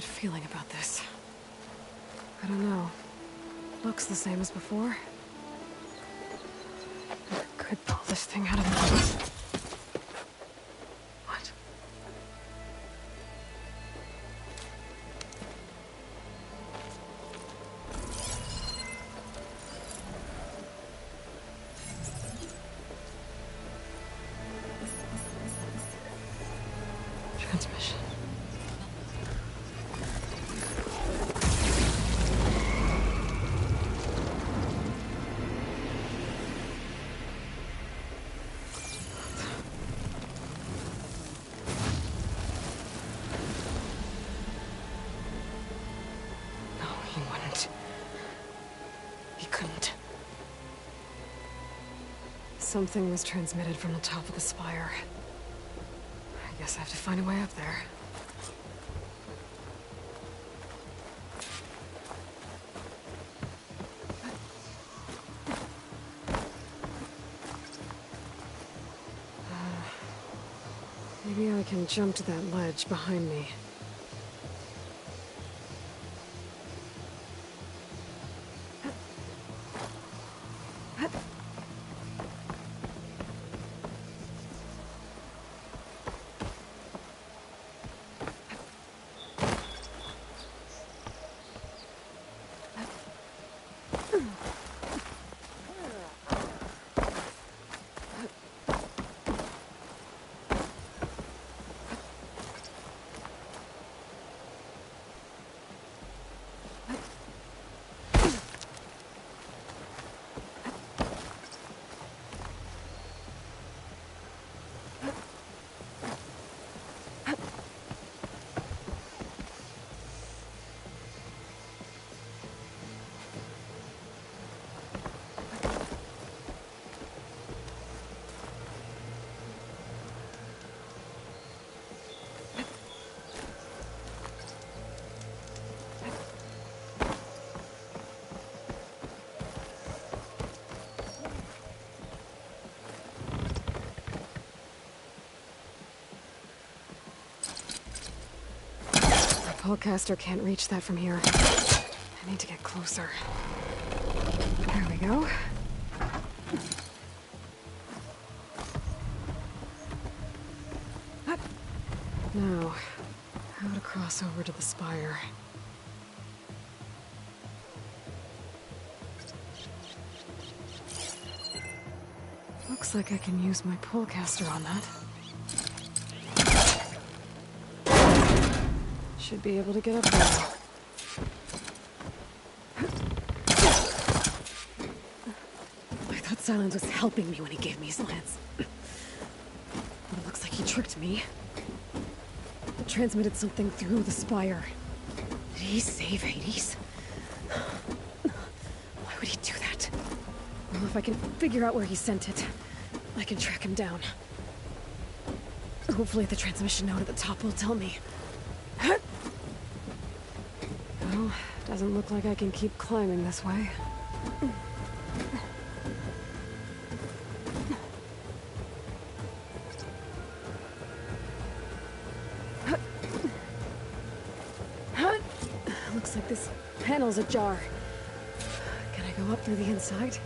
bad feeling about this. I don't know. Looks the same as before. Never could pull this thing out of me. What? Transmission. No, he wouldn't. He couldn't. Something was transmitted from the top of the spire. I guess I have to find a way up there. Maybe I can jump to that ledge behind me. Pullcaster can't reach that from here. I need to get closer. There we go. Now, how to cross over to the spire. Looks like I can use my pullcaster on that. Should be able to get up there. I thought Silence was helping me when he gave me his lance. But it looks like he tricked me. It transmitted something through the spire. Did he save Hades? Why would he do that? Well, if I can figure out where he sent it, I can track him down. Hopefully the transmission note at the top will tell me. Well, doesn't look like I can keep climbing this way. Looks like this panel's ajar. Can I go up through the inside?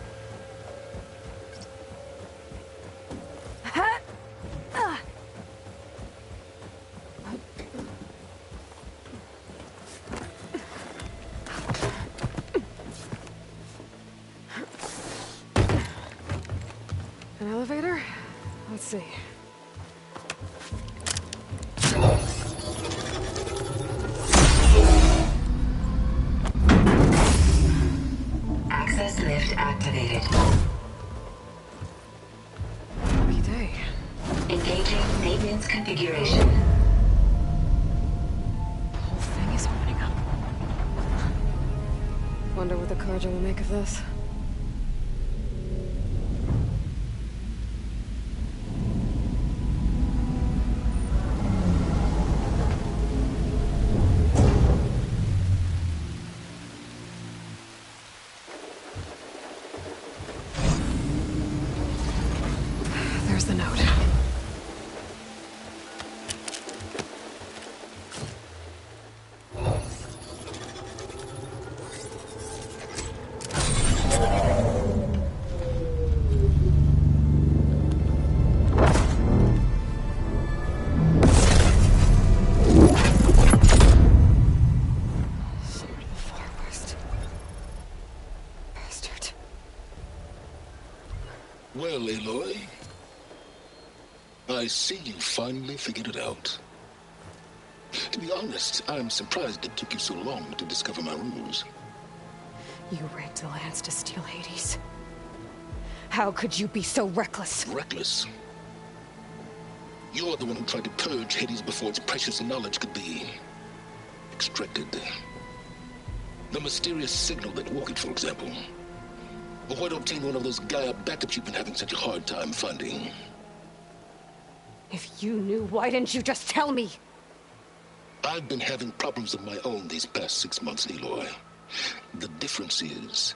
An elevator? Let's see. Access lift activated. Lucky day. Engaging maintenance configuration. The whole thing is opening up. Wonder what the Carja will make of this. There's the note. I see you finally figured it out. To be honest, I'm surprised it took you so long to discover my ruse. You rigged the Lance to steal Hades. How could you be so reckless? Reckless? You're the one who tried to purge Hades before its precious knowledge could be extracted. The mysterious signal that woke it, for example. Or why to obtain one of those Gaia backups you've been having such a hard time finding? If you knew, why didn't you just tell me? I've been having problems of my own these past 6 months, Aloy. The difference is,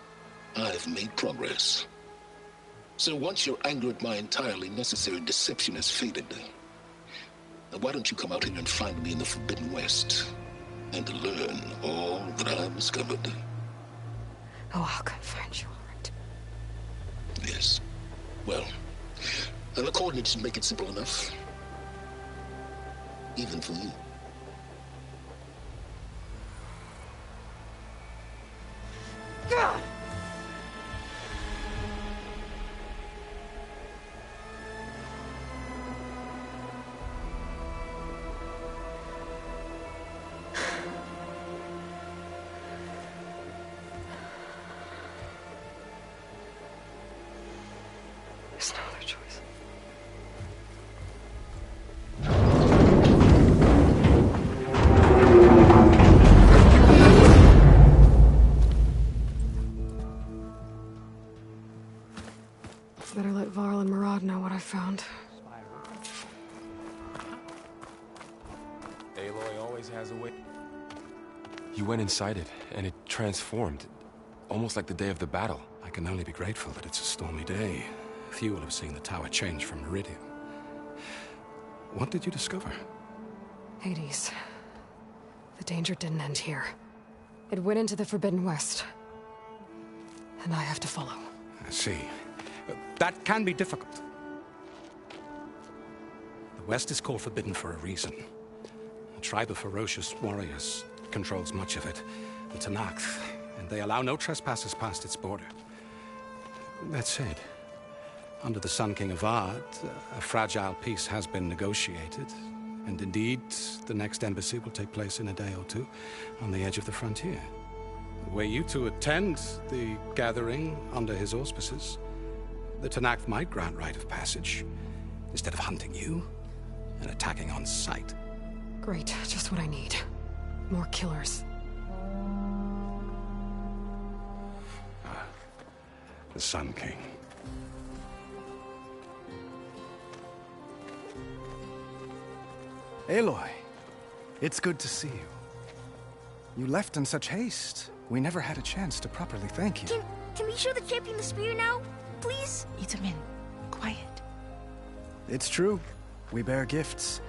I've made progress. So once your anger at my entirely necessary deception has faded, why don't you come out here and find me in the Forbidden West, and learn all that I've discovered? Oh, I'll come find you, all right. Yes. Well, the coordinates should make it simple enough. Even for you. God! There's no other choice. Better let Varl and Murad know what I found. Aloy always has a way. You went inside it, and it transformed. Almost like the day of the battle. I can only be grateful that it's a stormy day. Few will have seen the tower change from Meridian. What did you discover? Hades. The danger didn't end here. It went into the Forbidden West. And I have to follow. I see. That can be difficult. The West is called Forbidden for a reason. A tribe of ferocious warriors controls much of it, the Tenakth, and they allow no trespassers past its border. That said, under the Sun King Avad, a fragile peace has been negotiated, and indeed, the next embassy will take place in a day or two on the edge of the frontier. Were you to attend the gathering under his auspices, the Tenakth might grant right of passage, instead of hunting you and attacking on sight. Great, just what I need. More killers. The Sun King. Aloy, it's good to see you. You left in such haste. We never had a chance to properly thank you. Can we show the champion the spear now? Please? Itamen, quiet. It's true. We bear gifts.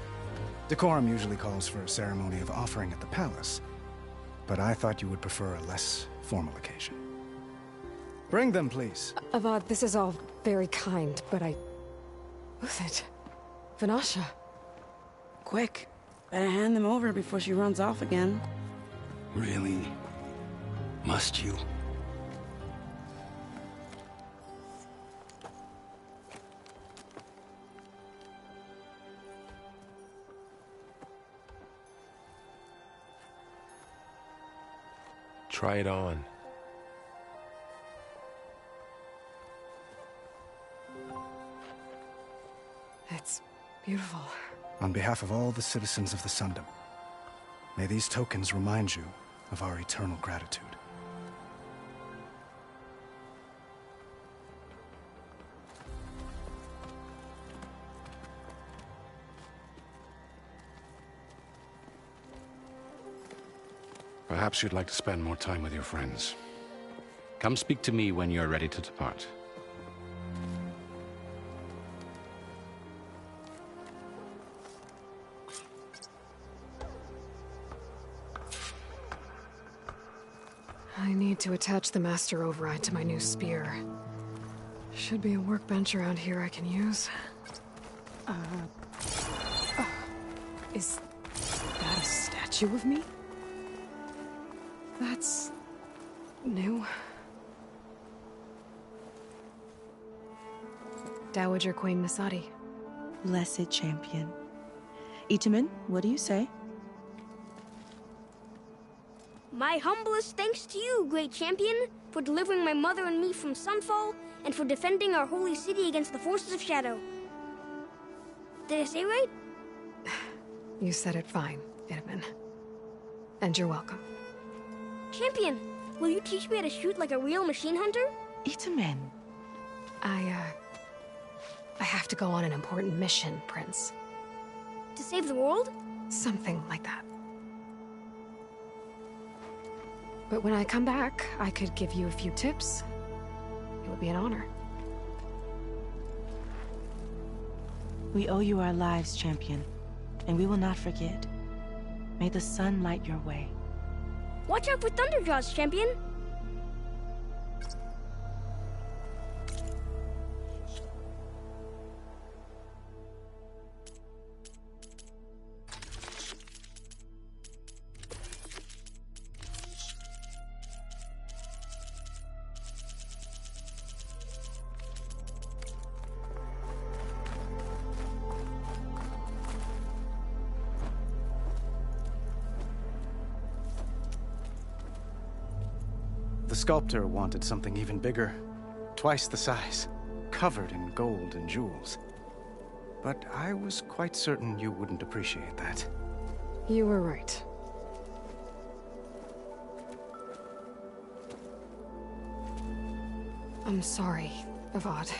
Decorum usually calls for a ceremony of offering at the palace, but I thought you would prefer a less formal occasion. Bring them, please. Avad, this is all very kind, but Who's it? Vanasha. Quick, better hand them over before she runs off again. Really? Must you? Try it on. It's beautiful. On behalf of all the citizens of the Sundom, may these tokens remind you of our eternal gratitude. Perhaps you'd like to spend more time with your friends. Come speak to me when you're ready to depart. I need to attach the Master Override to my new spear. Should be a workbench around here I can use. Is that a statue of me? That's new. Dowager Queen Nasadi. Blessed champion. Itamen, what do you say? My humblest thanks to you, great champion, for delivering my mother and me from Sunfall, and for defending our holy city against the forces of Shadow. Did I say right? You said it fine, Itamen. And you're welcome. Champion, will you teach me how to shoot like a real machine hunter? Itamen. I have to go on an important mission, Prince. To save the world? Something like that. But when I come back, I could give you a few tips. It would be an honor. We owe you our lives, champion, and we will not forget. May the sun light your way. Watch out for Thunderjaws, champion! The sculptor wanted something even bigger, twice the size, covered in gold and jewels. But I was quite certain you wouldn't appreciate that. You were right. I'm sorry, Avad.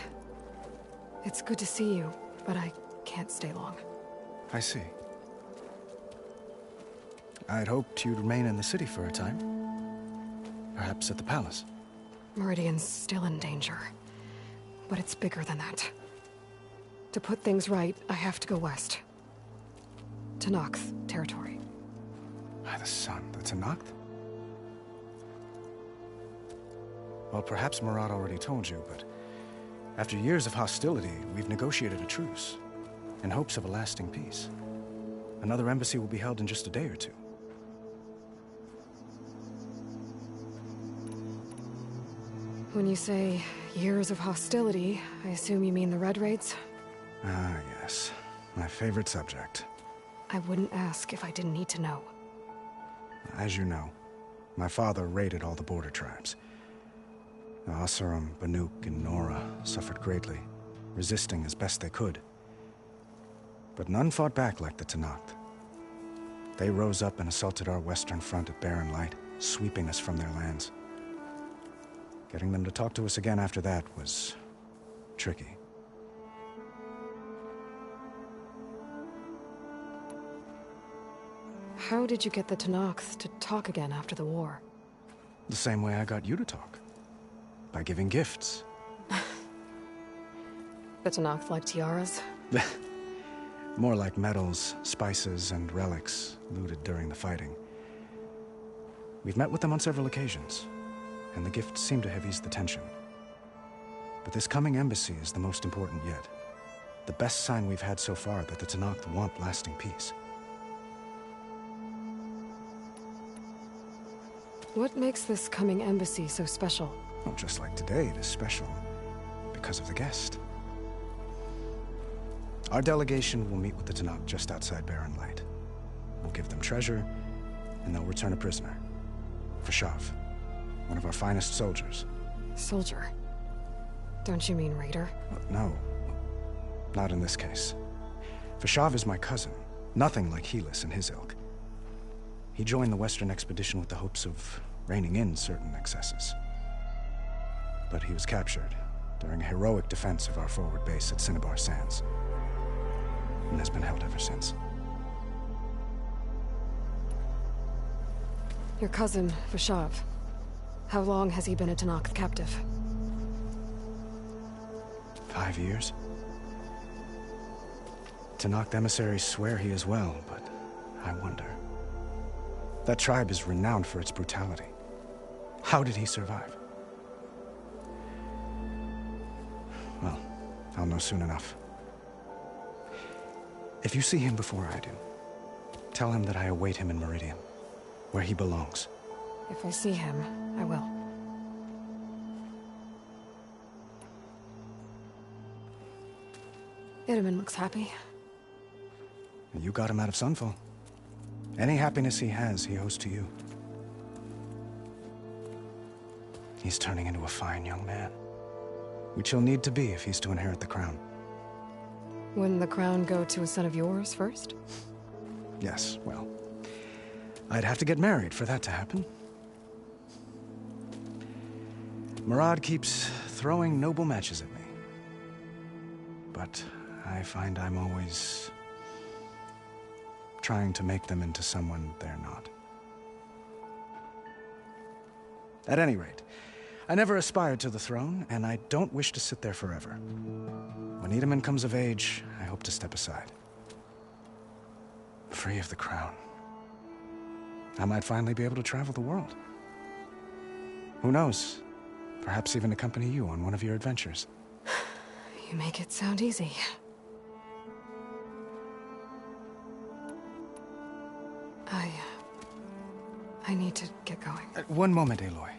It's good to see you, but I can't stay long. I see. I'd hoped you'd remain in the city for a time. Perhaps at the palace. Meridian's still in danger, but it's bigger than that. To put things right, I have to go west. To Nox territory. By the sun, the Tenakth? Well, perhaps Murad already told you, but after years of hostility, we've negotiated a truce, in hopes of a lasting peace. Another embassy will be held in just a day or two. When you say years of hostility, I assume you mean the Red Raids? Ah, yes. My favorite subject. I wouldn't ask if I didn't need to know. As you know, my father raided all the border tribes. The Asurum, Banuk, and Nora suffered greatly, resisting as best they could. But none fought back like the Tenakth. They rose up and assaulted our western front at Barren Light, sweeping us from their lands. Getting them to talk to us again after that was tricky. How did you get the Tenakth to talk again after the war? The same way I got you to talk. By giving gifts. The Tenakth like tiaras? More like medals, spices, and relics looted during the fighting. We've met with them on several occasions, and the gifts seem to have eased the tension. But this coming embassy is the most important yet. The best sign we've had so far that the Tenakth want lasting peace. What makes this coming embassy so special? Well, just like today, it is special because of the guest. Our delegation will meet with the Tenakth just outside Barren Light. We'll give them treasure, and they'll return a prisoner. Fashav, one of our finest soldiers. Soldier? Don't you mean raider? No, not in this case. Fashav is my cousin, nothing like Helis and his ilk. He joined the Western expedition with the hopes of reining in certain excesses. But he was captured during a heroic defense of our forward base at Cinnabar Sands, and has been held ever since. Your cousin, Fashav. How long has he been a Tenakth captive? 5 years. Tenakth emissaries swear he is well, but I wonder. That tribe is renowned for its brutality. How did he survive? Well, I'll know soon enough. If you see him before I do, tell him that I await him in Meridian, where he belongs. If I see him, I will. Itamen looks happy. You got him out of Sunfall. Any happiness he has, he owes to you. He's turning into a fine young man, which he'll need to be if he's to inherit the crown. Wouldn't the crown go to a son of yours first? Yes, well, I'd have to get married for that to happen. Murad keeps throwing noble matches at me. But I find I'm always trying to make them into someone they're not. At any rate, I never aspired to the throne, and I don't wish to sit there forever. When Itamen comes of age, I hope to step aside. Free of the crown. I might finally be able to travel the world. Who knows? Perhaps even accompany you on one of your adventures. You make it sound easy. I need to get going. One moment, Aloy.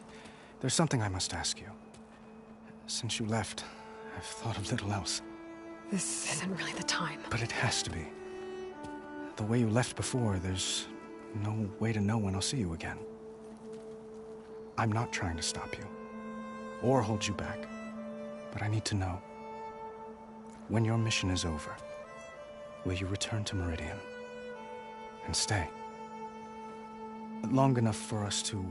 There's something I must ask you. Since you left, I've thought of little else. This isn't really the time. But it has to be. The way you left before, there's no way to know when I'll see you again. I'm not trying to stop you, or hold you back. But I need to know, when your mission is over, will you return to Meridian and stay? Long enough for us to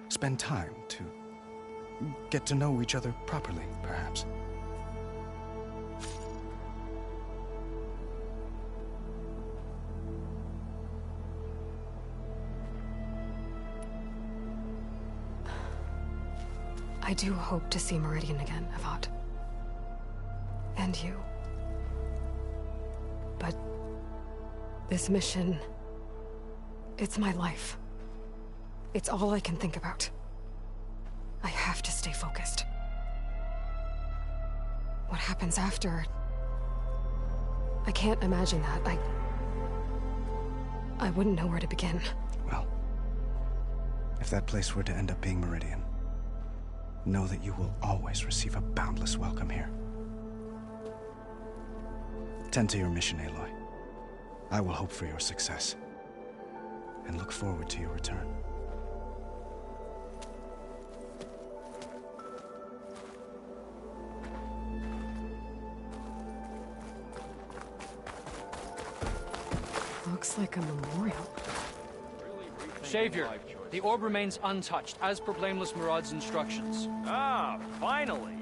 spend time, to get to know each other properly, perhaps. I do hope to see Meridian again, Avad. And you. But this mission, it's my life. It's all I can think about. I have to stay focused. What happens after? I can't imagine that. I wouldn't know where to begin. Well, if that place were to end up being Meridian, know that you will always receive a boundless welcome here. Tend to your mission, Aloy. I will hope for your success, and look forward to your return. Looks like a memorial. Savior, the orb remains untouched, as per Blameless Murad's instructions. Ah, finally!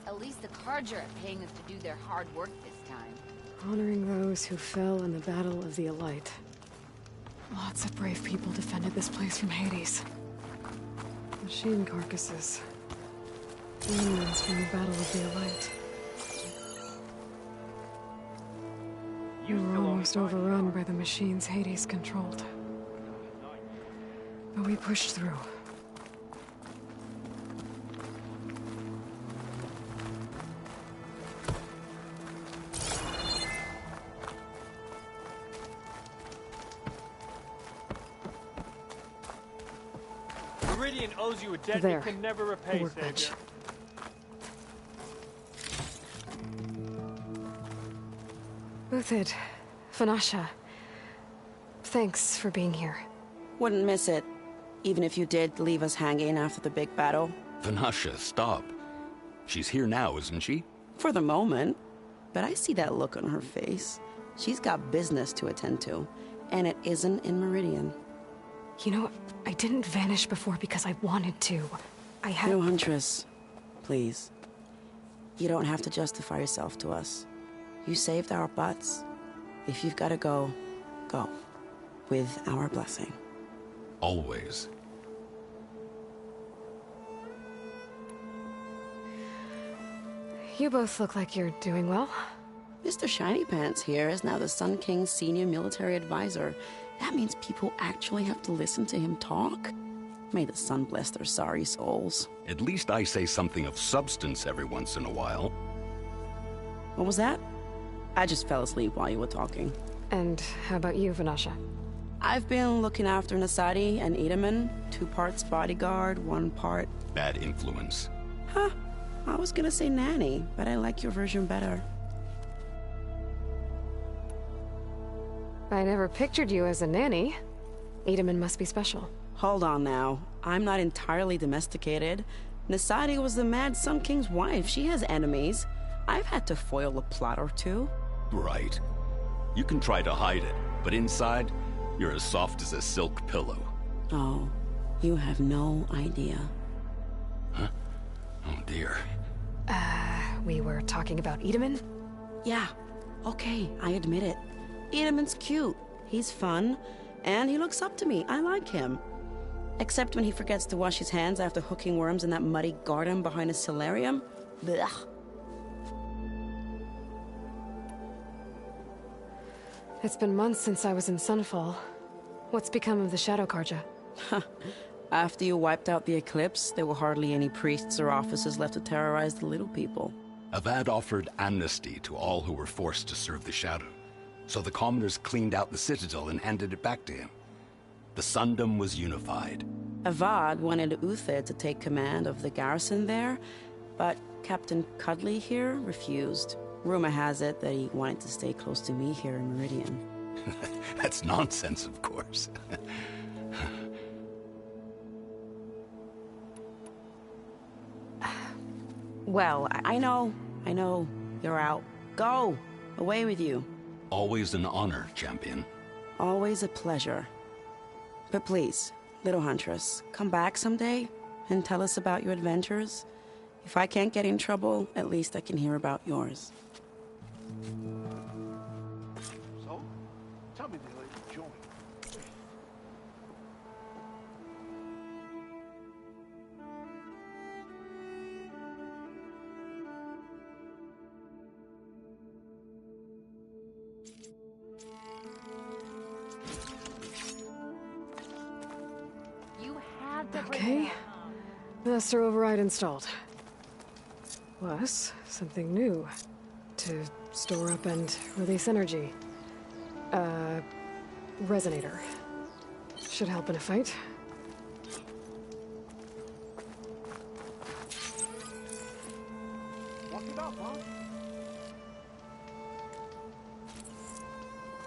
At least the Carja are paying us to do their hard work this time. Honoring those who fell in the Battle of the Elite. Lots of brave people defended this place from Hades. Machine carcasses. Remnants from the Battle of the Elite. We were almost overrun by the machines Hades controlled. But we pushed through. Meridian owes you a debt There. it can never repay, Workbench. Savior. Uthid, Vanasha, thanks for being here. Wouldn't miss it, even if you did leave us hanging after the big battle. Vanasha, stop. She's here now, isn't she? For the moment. But I see that look on her face. She's got business to attend to, and it isn't in Meridian. You know, I didn't vanish before because I wanted to. I had... No, Huntress. Please. You don't have to justify yourself to us. You saved our butts. If you've got to go, go. With our blessing. Always. You both look like you're doing well. Mr. Shiny Pants here is now the Sun King's senior military advisor. That means people actually have to listen to him talk. May the sun bless their sorry souls. At least I say something of substance every once in a while. What was that? I just fell asleep while you were talking. And how about you, Vanasha? I've been looking after Nasadi and Itamen. 2 parts bodyguard, 1 part... Bad influence. Huh. I was gonna say nanny, but I like your version better. I never pictured you as a nanny. Edaman must be special. Hold on now. I'm not entirely domesticated. Nasadi was the Mad Sun King's wife. She has enemies. I've had to foil a plot or two. Right. You can try to hide it, but inside, you're as soft as a silk pillow. Oh, you have no idea. Huh? Oh dear. We were talking about Edaman? Yeah, okay, I admit it. Edaman's cute. He's fun, and he looks up to me. I like him. Except when he forgets to wash his hands after hooking worms in that muddy garden behind his solarium. Blech. It's been months since I was in Sunfall. What's become of the Shadow Carja? After you wiped out the Eclipse, there were hardly any priests or officers left to terrorize the little people. Avad offered amnesty to all who were forced to serve the Shadow. So the commoners cleaned out the Citadel and handed it back to him. The Sundom was unified. Avad wanted Uther to take command of the garrison there, but Captain Cudley here refused. Rumor has it that he wanted to stay close to me here in Meridian. That's nonsense, of course. Well, I know. You're out. Go! Away with you. Always an honor, champion. Always a pleasure. But please, little Huntress, come back someday and tell us about your adventures. If I can't get in trouble, at least I can hear about yours. So, tell me they let you join. Okay. Master override installed. Plus, something new. To store up and release energy. Resonator. Should help in a fight. Walk it up, huh?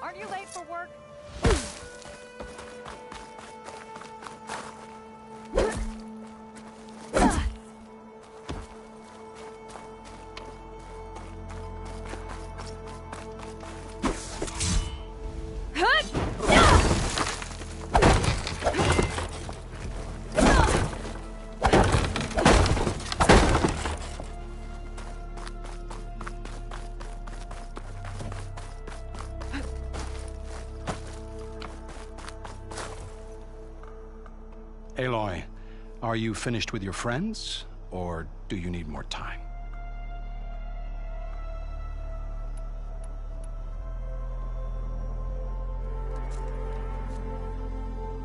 Aren't you late for work? Aloy, are you finished with your friends, or do you need more time?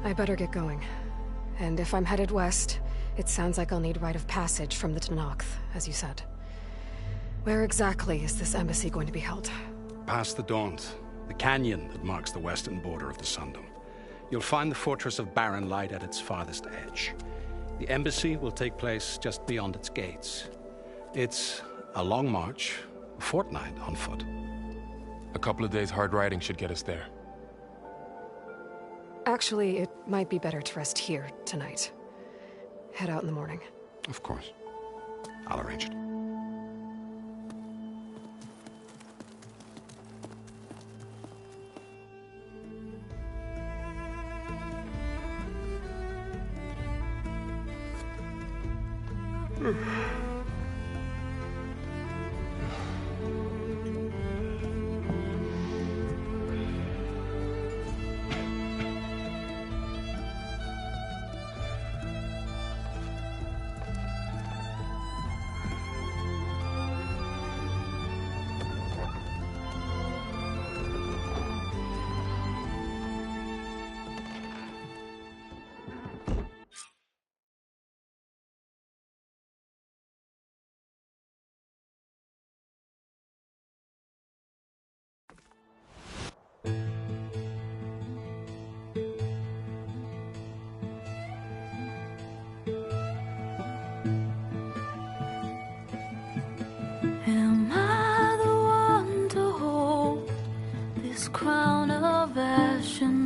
I better get going. And if I'm headed west, it sounds like I'll need rite of passage from the Tenakth, as you said. Where exactly is this embassy going to be held? Past the Daunt, the canyon that marks the western border of the Sundom. You'll find the fortress of Barren Light at its farthest edge. The embassy will take place just beyond its gates. It's a long march, a fortnight on foot. A couple of days hard riding should get us there. Actually, it might be better to rest here tonight. Head out in the morning. Of course. I'll arrange it.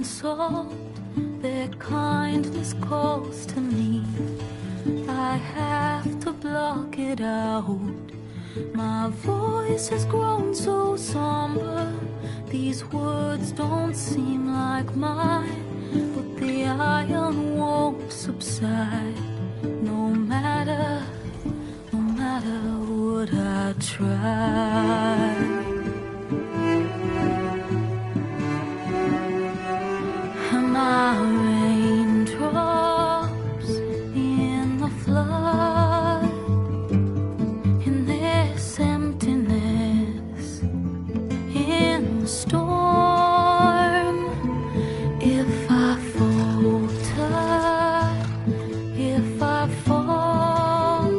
salt, their kindness calls to me. I have to block it out. My voice has grown so somber, these words don't seem like mine, but the iron won't subside. No matter what I try. And my raindrops in the flood, in this emptiness, in the storm. If I falter, if I fall,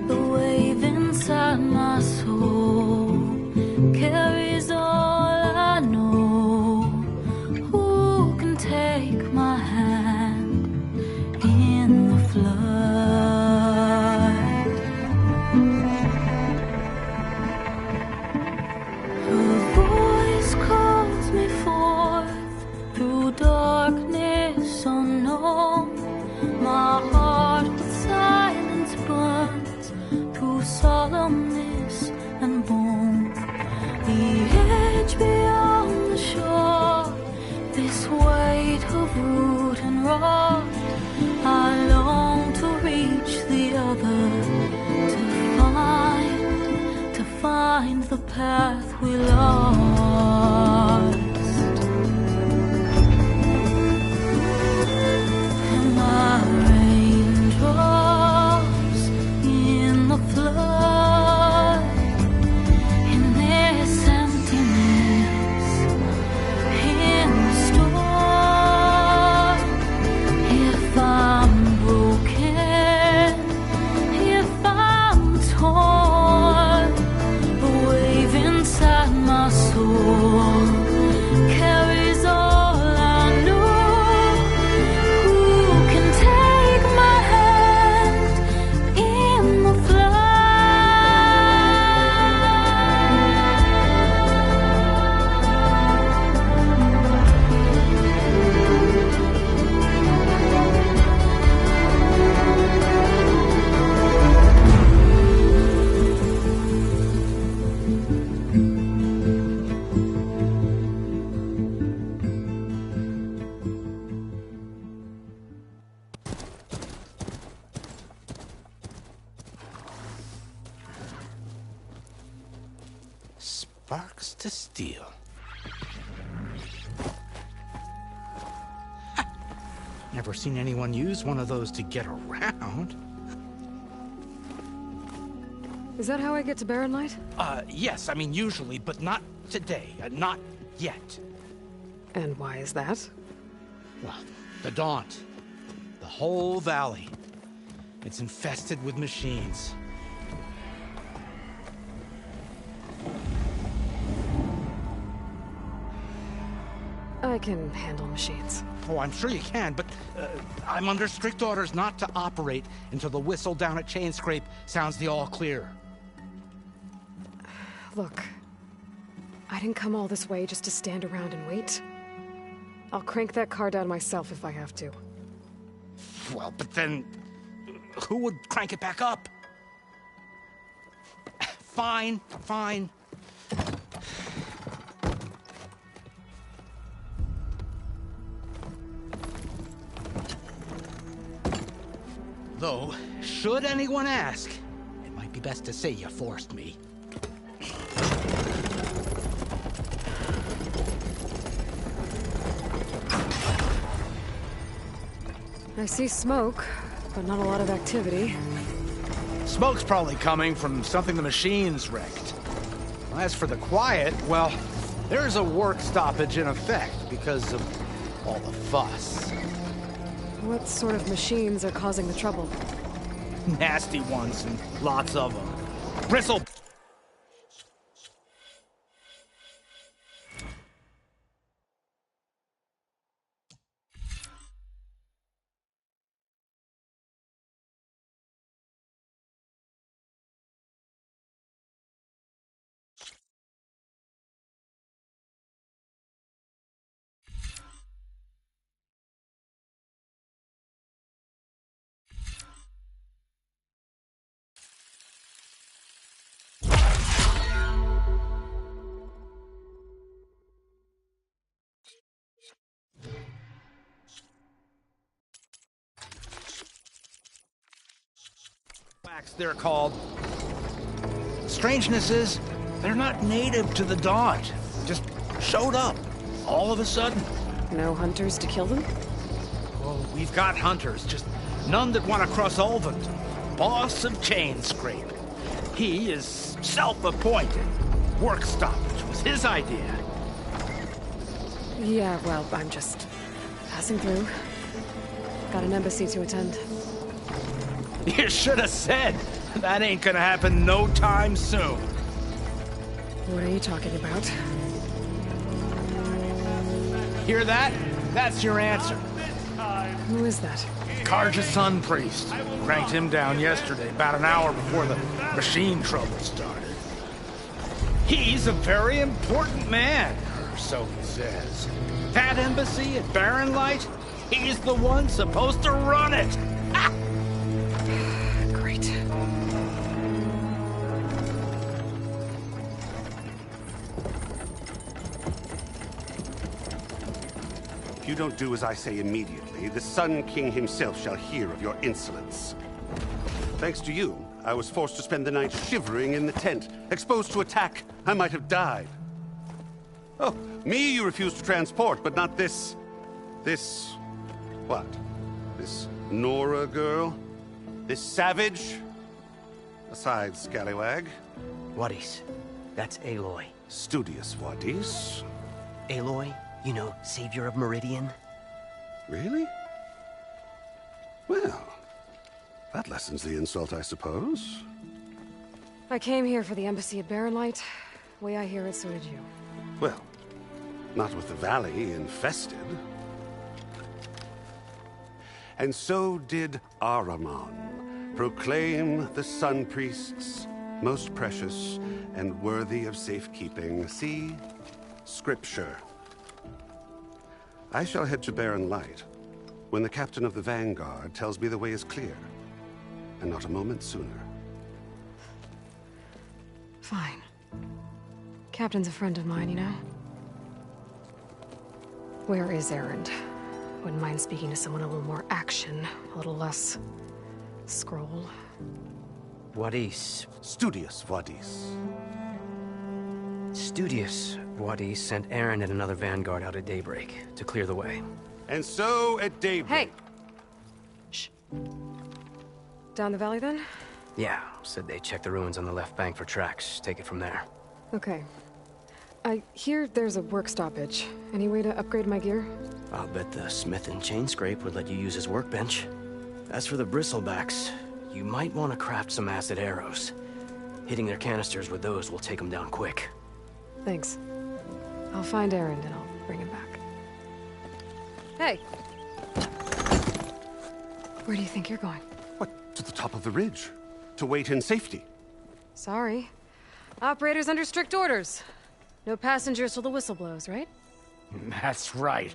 the wave inside my soul carries all I know. Who can take my hand in the flood? Her voice calls me forth through darkness unknown. My heart with silence burns through solemnness and bone. The edge beyond the shore, this weight of root and rod, I long to reach the other, to find the path we lost. And my raindrops in the flood, in this emptiness, in the storm. If I'm broken, if I'm torn, the wave inside my soul carries all I know. Who can take my hand in the Sparks to steel. Never seen anyone use one of those to get around. Is that how I get to Barren Light? Yes, I mean usually, but not today. Not yet. And why is that? Well, the Daunt. The whole valley. It's infested with machines. I can handle machines. Oh, I'm sure you can, but I'm under strict orders not to operate until the whistle down at Chainscrape sounds the all clear. Look, I didn't come all this way just to stand around and wait. I'll crank that car down myself if I have to. Well, but then who would crank it back up? Fine, fine. Though, should anyone ask, it might be best to say you forced me. I see smoke, but not a lot of activity. Smoke's probably coming from something the machines wrecked. As for the quiet, well, there's a work stoppage in effect because of all the fuss. What sort of machines are causing the trouble? Nasty ones, and lots of them. Bristle! Bristleback's they're called. Strangeness is, they're not native to the Daunt. Just showed up, all of a sudden. No hunters to kill them? Well, we've got hunters, just none that want to cross Ulvund. Boss of Chainscrape. He is self-appointed. Work stoppage was his idea. Yeah, well, I'm just passing through. Got an embassy to attend. You should have said. That ain't gonna happen no time soon. What are you talking about? Hear that? That's your answer. Who is that? Carja Sun Priest. Cranked him down yesterday, about an hour before the machine trouble started. He's a very important man, or so he says. That embassy at Barren Light, he's the one supposed to run it. Great. If you don't do as I say immediately, the Sun King himself shall hear of your insolence. Thanks to you, I was forced to spend the night shivering in the tent, exposed to attack. I might have died. Oh, me you refused to transport, but not this... what? This Nora girl? This savage? Aside, scallywag. Wadis. That's Aloy. Studious Wadis. Aloy, you know, savior of Meridian. Really? Well, that lessens the insult, I suppose. I came here for the embassy at Barren Light. Way I hear it, so did you. Well, not with the valley infested. And so did Ahriman proclaim the Sun Priests most precious and worthy of safekeeping. See? Scripture. I shall head to Barren Light when the captain of the Vanguard tells me the way is clear, and not a moment sooner. Fine. Captain's a friend of mine, you know? Where is Erend? Wouldn't mind speaking to someone a little more action, a little less scroll. Wadis. Studious Wadis. Studious Wadis sent Erend and another Vanguard out at daybreak to clear the way. And so at daybreak... Hey! Shh. Down the valley, then? Yeah, said they checked the ruins on the left bank for tracks. Take it from there. Okay. I hear there's a work stoppage. Any way to upgrade my gear? I'll bet the smith in Chainscrape would let you use his workbench. As for the Bristlebacks, you might want to craft some acid arrows. Hitting their canisters with those will take them down quick. Thanks. I'll find Erend and I'll bring him back. Hey! Where do you think you're going? What, to the top of the ridge? To wait in safety? Sorry. Operator's under strict orders. No passengers till the whistle blows, right? That's right.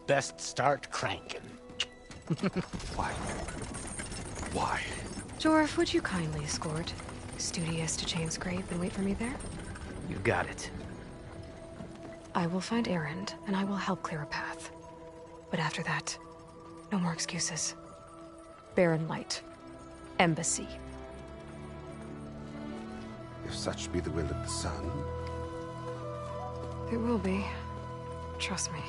Best start cranking. Why? Why? Jorf, would you kindly escort Studious to Chainscrape and wait for me there? You got it. I will find Erend, and I will help clear a path. But after that, no more excuses. Barren Light. Embassy. If such be the will of the sun. It will be. Trust me.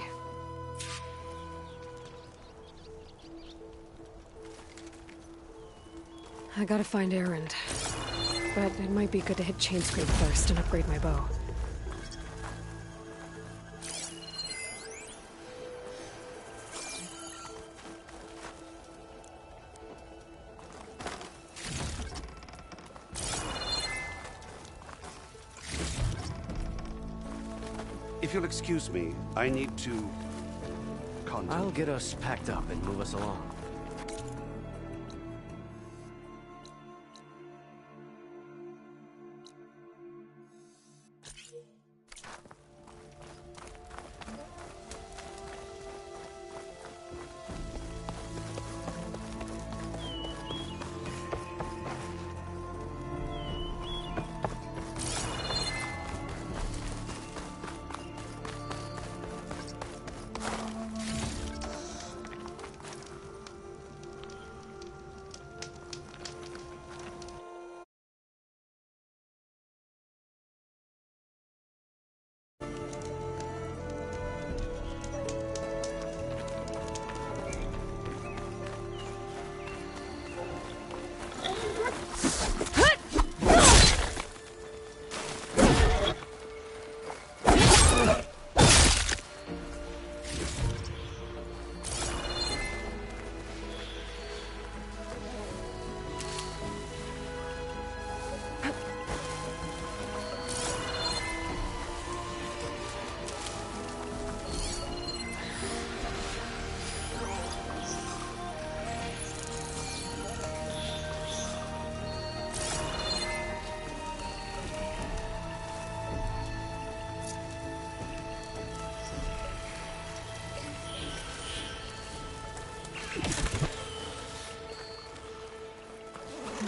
I gotta find Erend. But it might be good to hit Chainscrape first and upgrade my bow. If you'll excuse me, I need to... I'll get us packed up and move us along.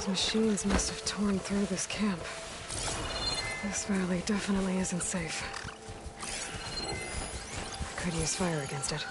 Those machines must have torn through this camp. This valley definitely isn't safe. I could use fire against it.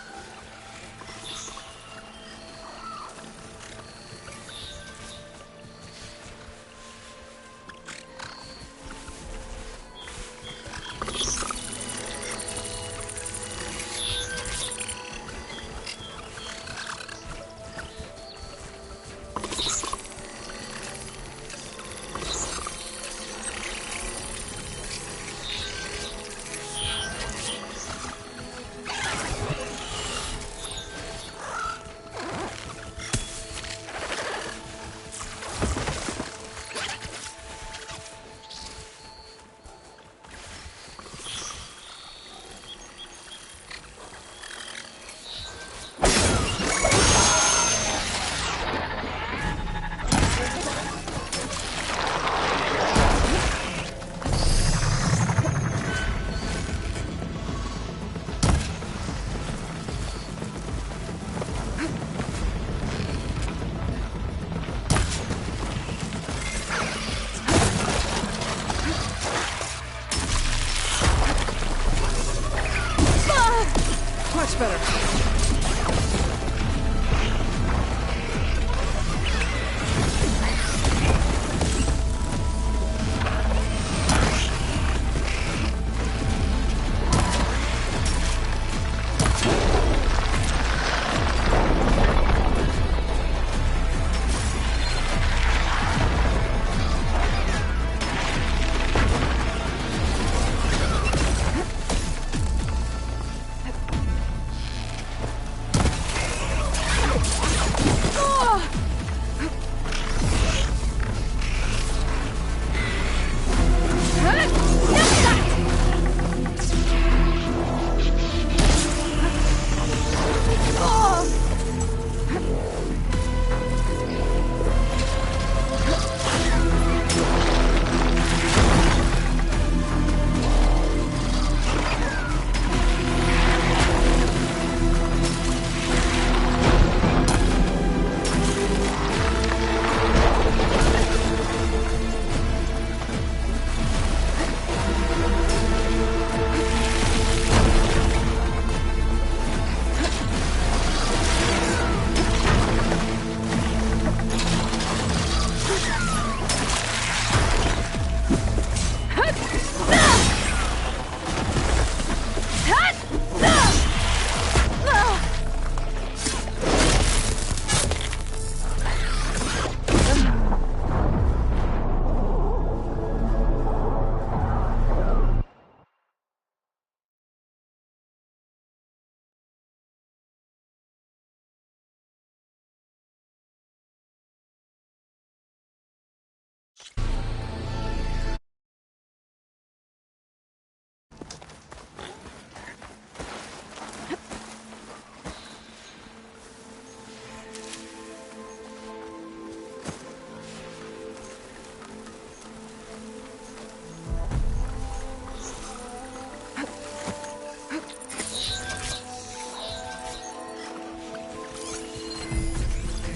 Much better.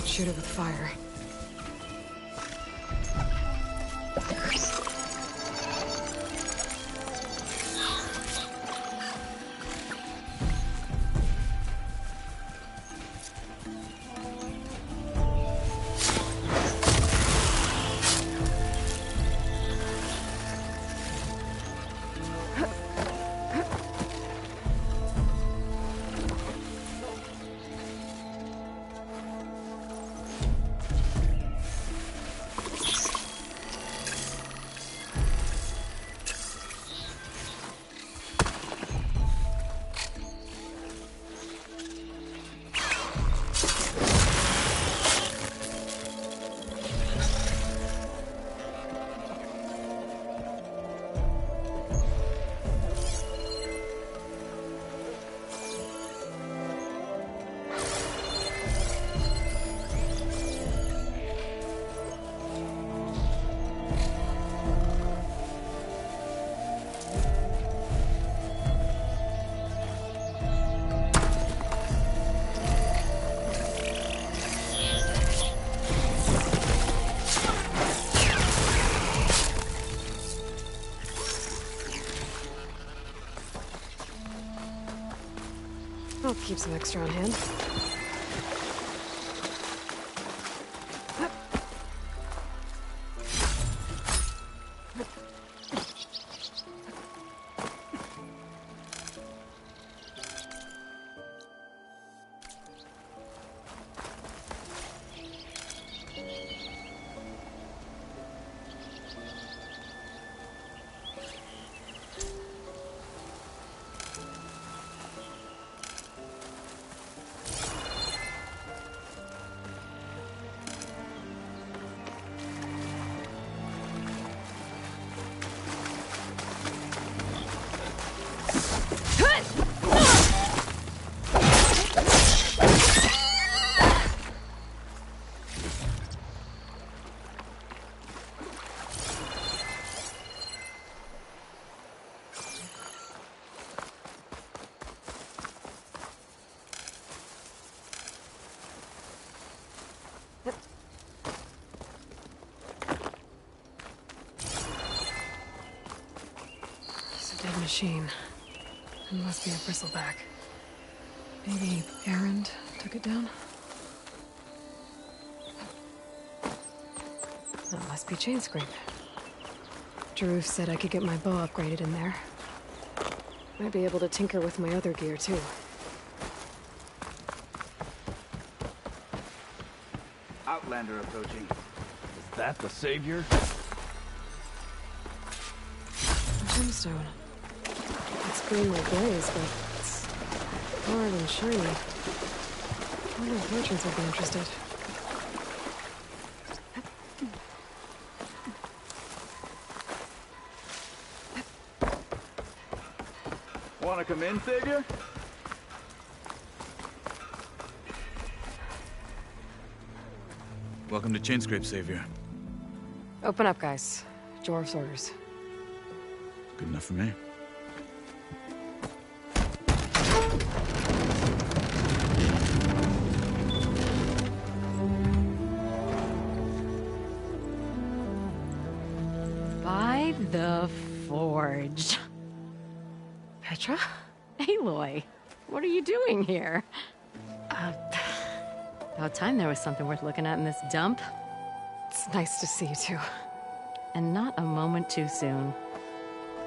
Shoot it with fire. keep some extra on hand. Dead machine. It must be a bristleback. Maybe Erend took it down? That must be Chainscrape. Jaruf said I could get my bow upgraded in there. Might be able to tinker with my other gear, too. Outlander approaching. Is that the savior? Gemstone. It's green like blaze, but it's hard and shiny. I wonder if merchants would be interested. Wanna come in, savior? Welcome to Chainscrape, Savior. Open up, guys. Jorv's orders. Good enough for me. By the Forge. Petra? Aloy, what are you doing here? About time there was something worth looking at in this dump. It's nice to see you too. And not a moment too soon.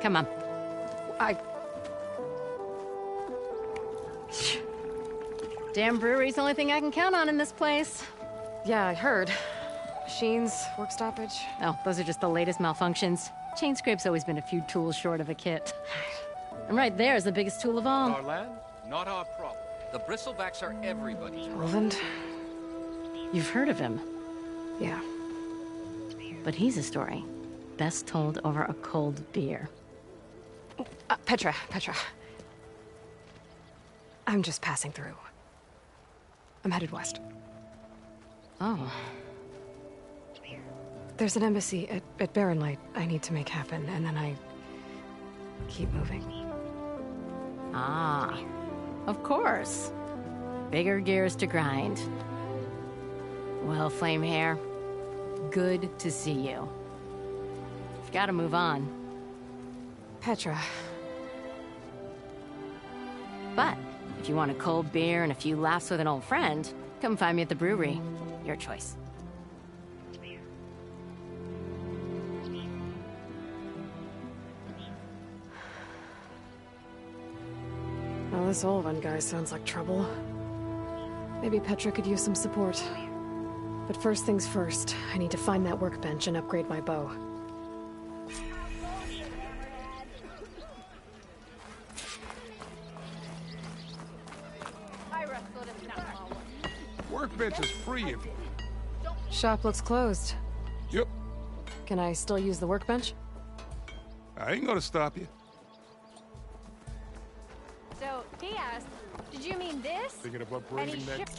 Come on. Damn brewery's the only thing I can count on in this place. Yeah, I heard. Machines, work stoppage. Oh, those are just the latest malfunctions. Chainscrape's always been a few tools short of a kit. And right there is the biggest tool of all. Our land, not our problem. The bristlebacks are everybody's problem. Roland? You've heard of him. Yeah. But he's a story best told over a cold beer. Petra. I'm just passing through. I'm headed west. Oh. There's an embassy at Barrenlight I need to make happen, and then I keep moving. Ah, of course. Bigger gears to grind. Well, Flamehair, good to see you. You've got to move on. Petra. But if you want a cold beer and a few laughs with an old friend, come find me at the brewery. Your choice. Well, this Olwen guy sounds like trouble. Maybe Petra could use some support. But first things first, I need to find that workbench and upgrade my bow. Workbench is free if you... Shop looks closed. Yep. Can I still use the workbench? I ain't gonna stop you. So, he asked, did you mean this? Thinking of upgrading that...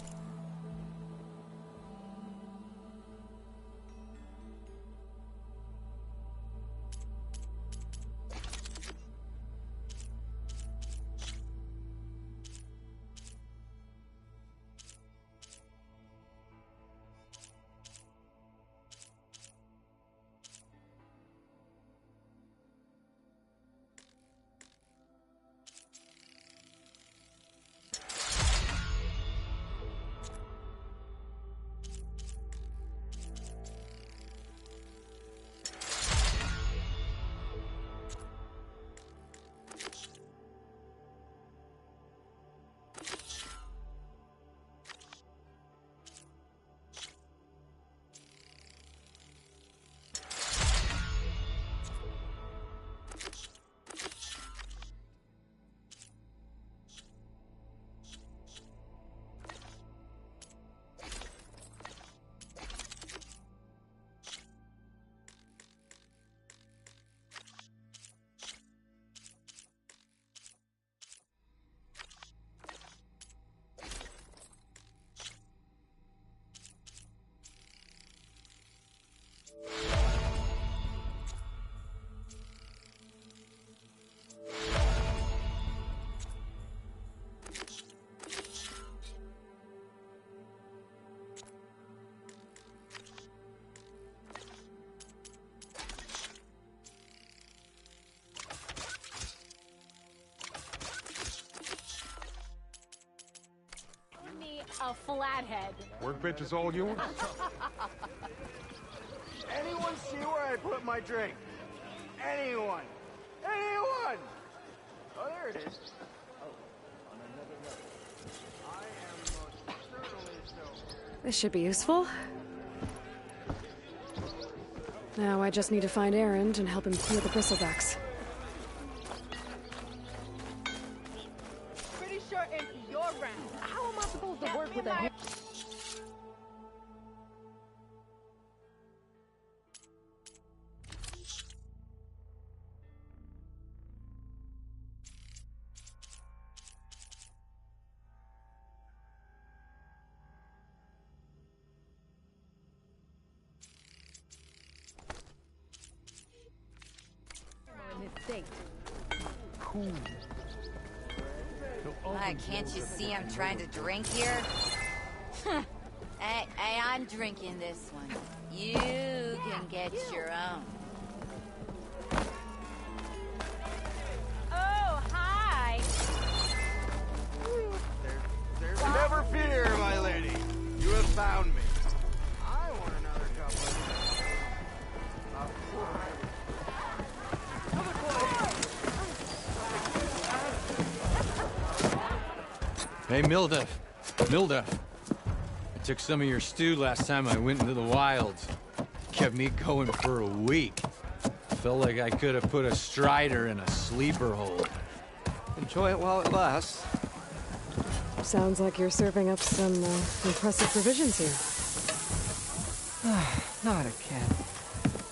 me a flathead. Workbench is all yours? Anyone see where I put my drink? Anyone? Anyone? Oh, there it is. Oh, on another level. I am most certainly so. This should be useful. Now I just need to find Erend and help him clear the bristlebacks. Pretty sure it's your round. How am I supposed to work with a... Why, can't you see I'm trying to drink here? Hey, I'm drinking this one. You can get your own. Oh, hi! Never fear, my lady. You have found me. I want another cup Hey, Milduff. Milduff. I took some of your stew last time I went into the wilds. Kept me going for a week. Felt like I could have put a strider in a sleeper hole. Enjoy it while it lasts. Sounds like you're serving up some impressive provisions here. Not again.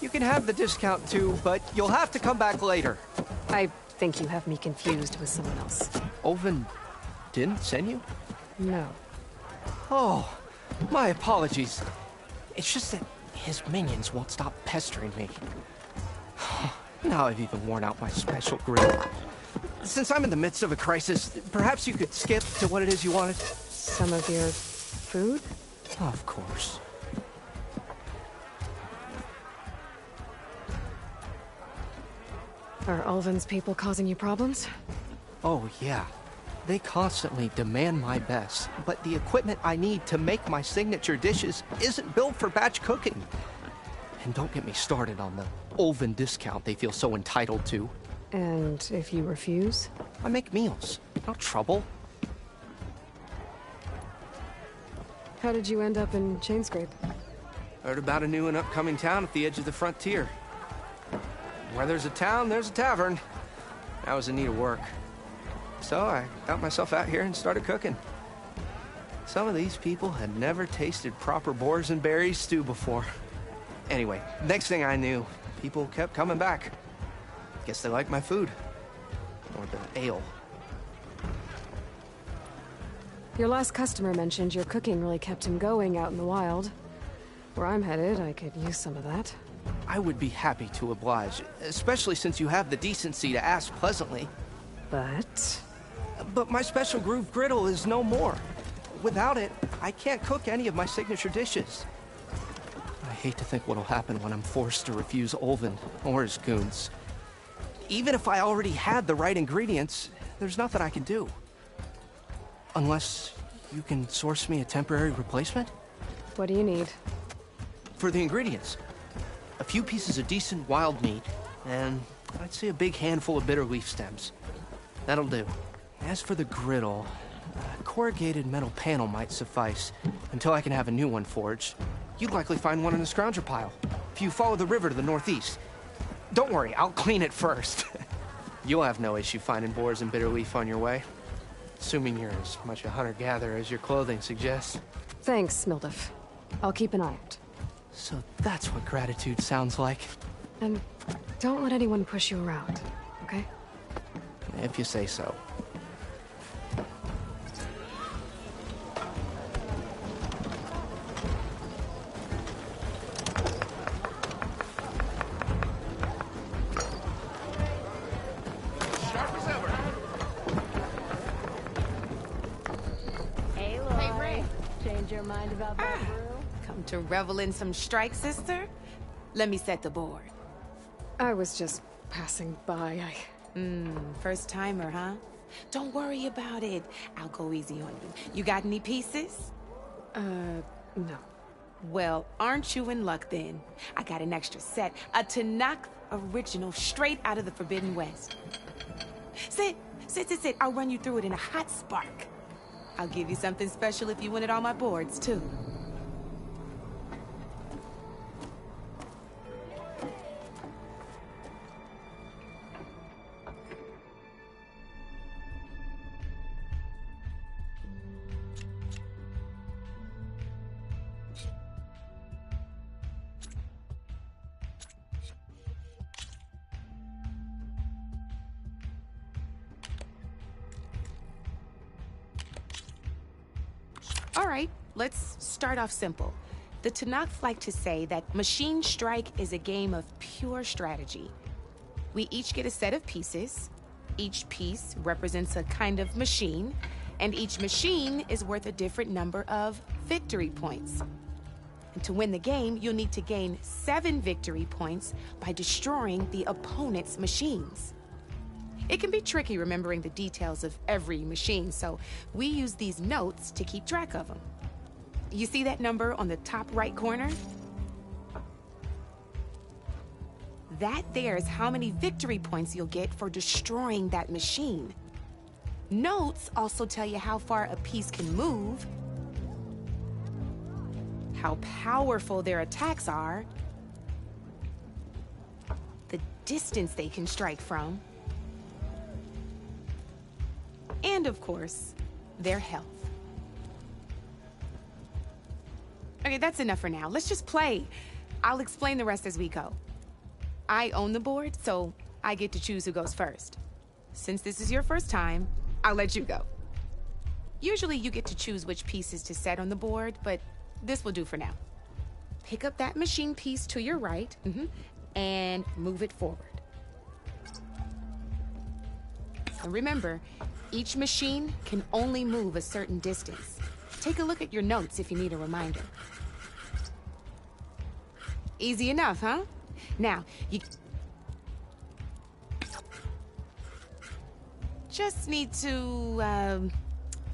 You can have the discount too, but you'll have to come back later. I think you have me confused with someone else. Oven didn't send you? No. Oh, my apologies. It's just that his minions won't stop pestering me. Now I've even worn out my special grill. Since I'm in the midst of a crisis, perhaps you could skip to what it is you wanted? Some of your food? Of course. Are Ulvin's people causing you problems? Oh, yeah. They constantly demand my best, but the equipment I need to make my signature dishes isn't built for batch cooking. And don't get me started on the Ulvin discount they feel so entitled to. And if you refuse? I make meals. No trouble. How did you end up in Chainscrape? Heard about a new and upcoming town at the edge of the frontier. Where there's a town, there's a tavern. I was in need of work. So I got myself out here and started cooking. Some of these people had never tasted proper boars and berries stew before. Anyway, next thing I knew, people kept coming back. Guess they like my food. Or the ale. Your last customer mentioned your cooking really kept him going out in the wild. Where I'm headed, I could use some of that. I would be happy to oblige, especially since you have the decency to ask pleasantly. But my special groove griddle is no more. Without it, I can't cook any of my signature dishes. I hate to think what'll happen when I'm forced to refuse Ulvin or his goons. Even if I already had the right ingredients, there's nothing I can do. Unless you can source me a temporary replacement? What do you need? For the ingredients, a few pieces of decent wild meat, and I'd say a big handful of bitter leaf stems. That'll do. As for the griddle, a corrugated metal panel might suffice until I can have a new one forged. You'd likely find one in the scrounger pile, if you follow the river to the northeast. Don't worry, I'll clean it first. You'll have no issue finding boars and bitter leaf on your way. Assuming you're as much a hunter-gatherer as your clothing suggests. Thanks, Milduff. I'll keep an eye out. So that's what gratitude sounds like. And don't let anyone push you around, okay? If you say so. Hey, Ray. Change your mind about that brew? Come to revel in some strike, sister? Let me set the board. I was just passing by. First timer, huh? Don't worry about it. I'll go easy on you. You got any pieces? No. Well, aren't you in luck then? I got an extra set. A Tanakh original straight out of the Forbidden West. Sit. I'll run you through it in a hot spark. I'll give you something special if you win at all my boards, too. All right, let's start off simple. The Tanakh like to say that Machine Strike is a game of pure strategy. We each get a set of pieces. Each piece represents a kind of machine, and each machine is worth a different number of victory points. And to win the game, you'll need to gain 7 victory points by destroying the opponent's machines. It can be tricky remembering the details of every machine, so we use these notes to keep track of them. You see that number on the top right corner? That there is how many victory points you'll get for destroying that machine. Notes also tell you how far a piece can move, how powerful their attacks are, the distance they can strike from, and of course, their health. Okay, that's enough for now. Let's just play. I'll explain the rest as we go. I own the board, so I get to choose who goes first. Since this is your first time, I'll let you go. Usually you get to choose which pieces to set on the board, but this will do for now. Pick up that machine piece to your right, and move it forward. And remember, each machine can only move a certain distance. Take a look at your notes if you need a reminder. Easy enough, huh? Now, you just need to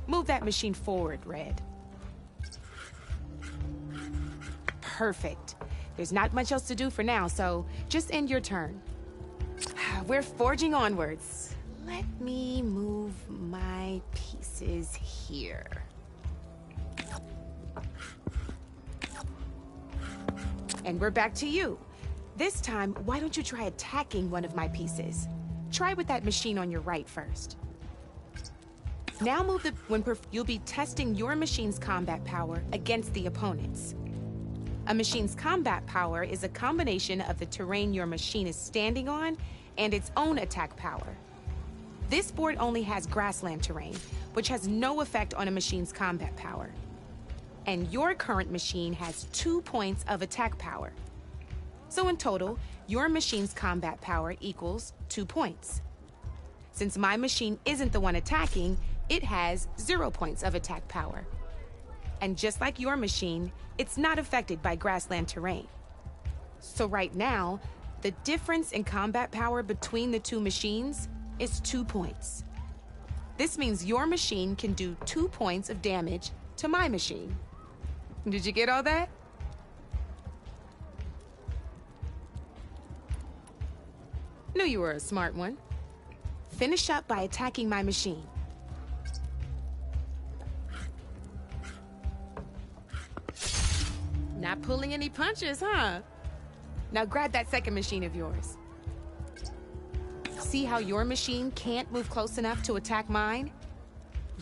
move that machine forward, Red. Perfect. There's not much else to do for now, so just end your turn. We're forging onwards. Let me move my pieces here. And we're back to you. This time, why don't you try attacking one of my pieces? Try with that machine on your right first. Now move you'll be testing your machine's combat power against the opponent's. A machine's combat power is a combination of the terrain your machine is standing on and its own attack power. This board only has grassland terrain, which has no effect on a machine's combat power. And your current machine has 2 points of attack power. So in total, your machine's combat power equals 2 points. Since my machine isn't the one attacking, it has 0 points of attack power. And just like your machine, it's not affected by grassland terrain. So right now, the difference in combat power between the two machines is 2 points. This means your machine can do 2 points of damage to my machine. Did you get all that? Knew you were a smart one. Finish up by attacking my machine. Not pulling any punches, huh? Now grab that second machine of yours. See how your machine can't move close enough to attack mine?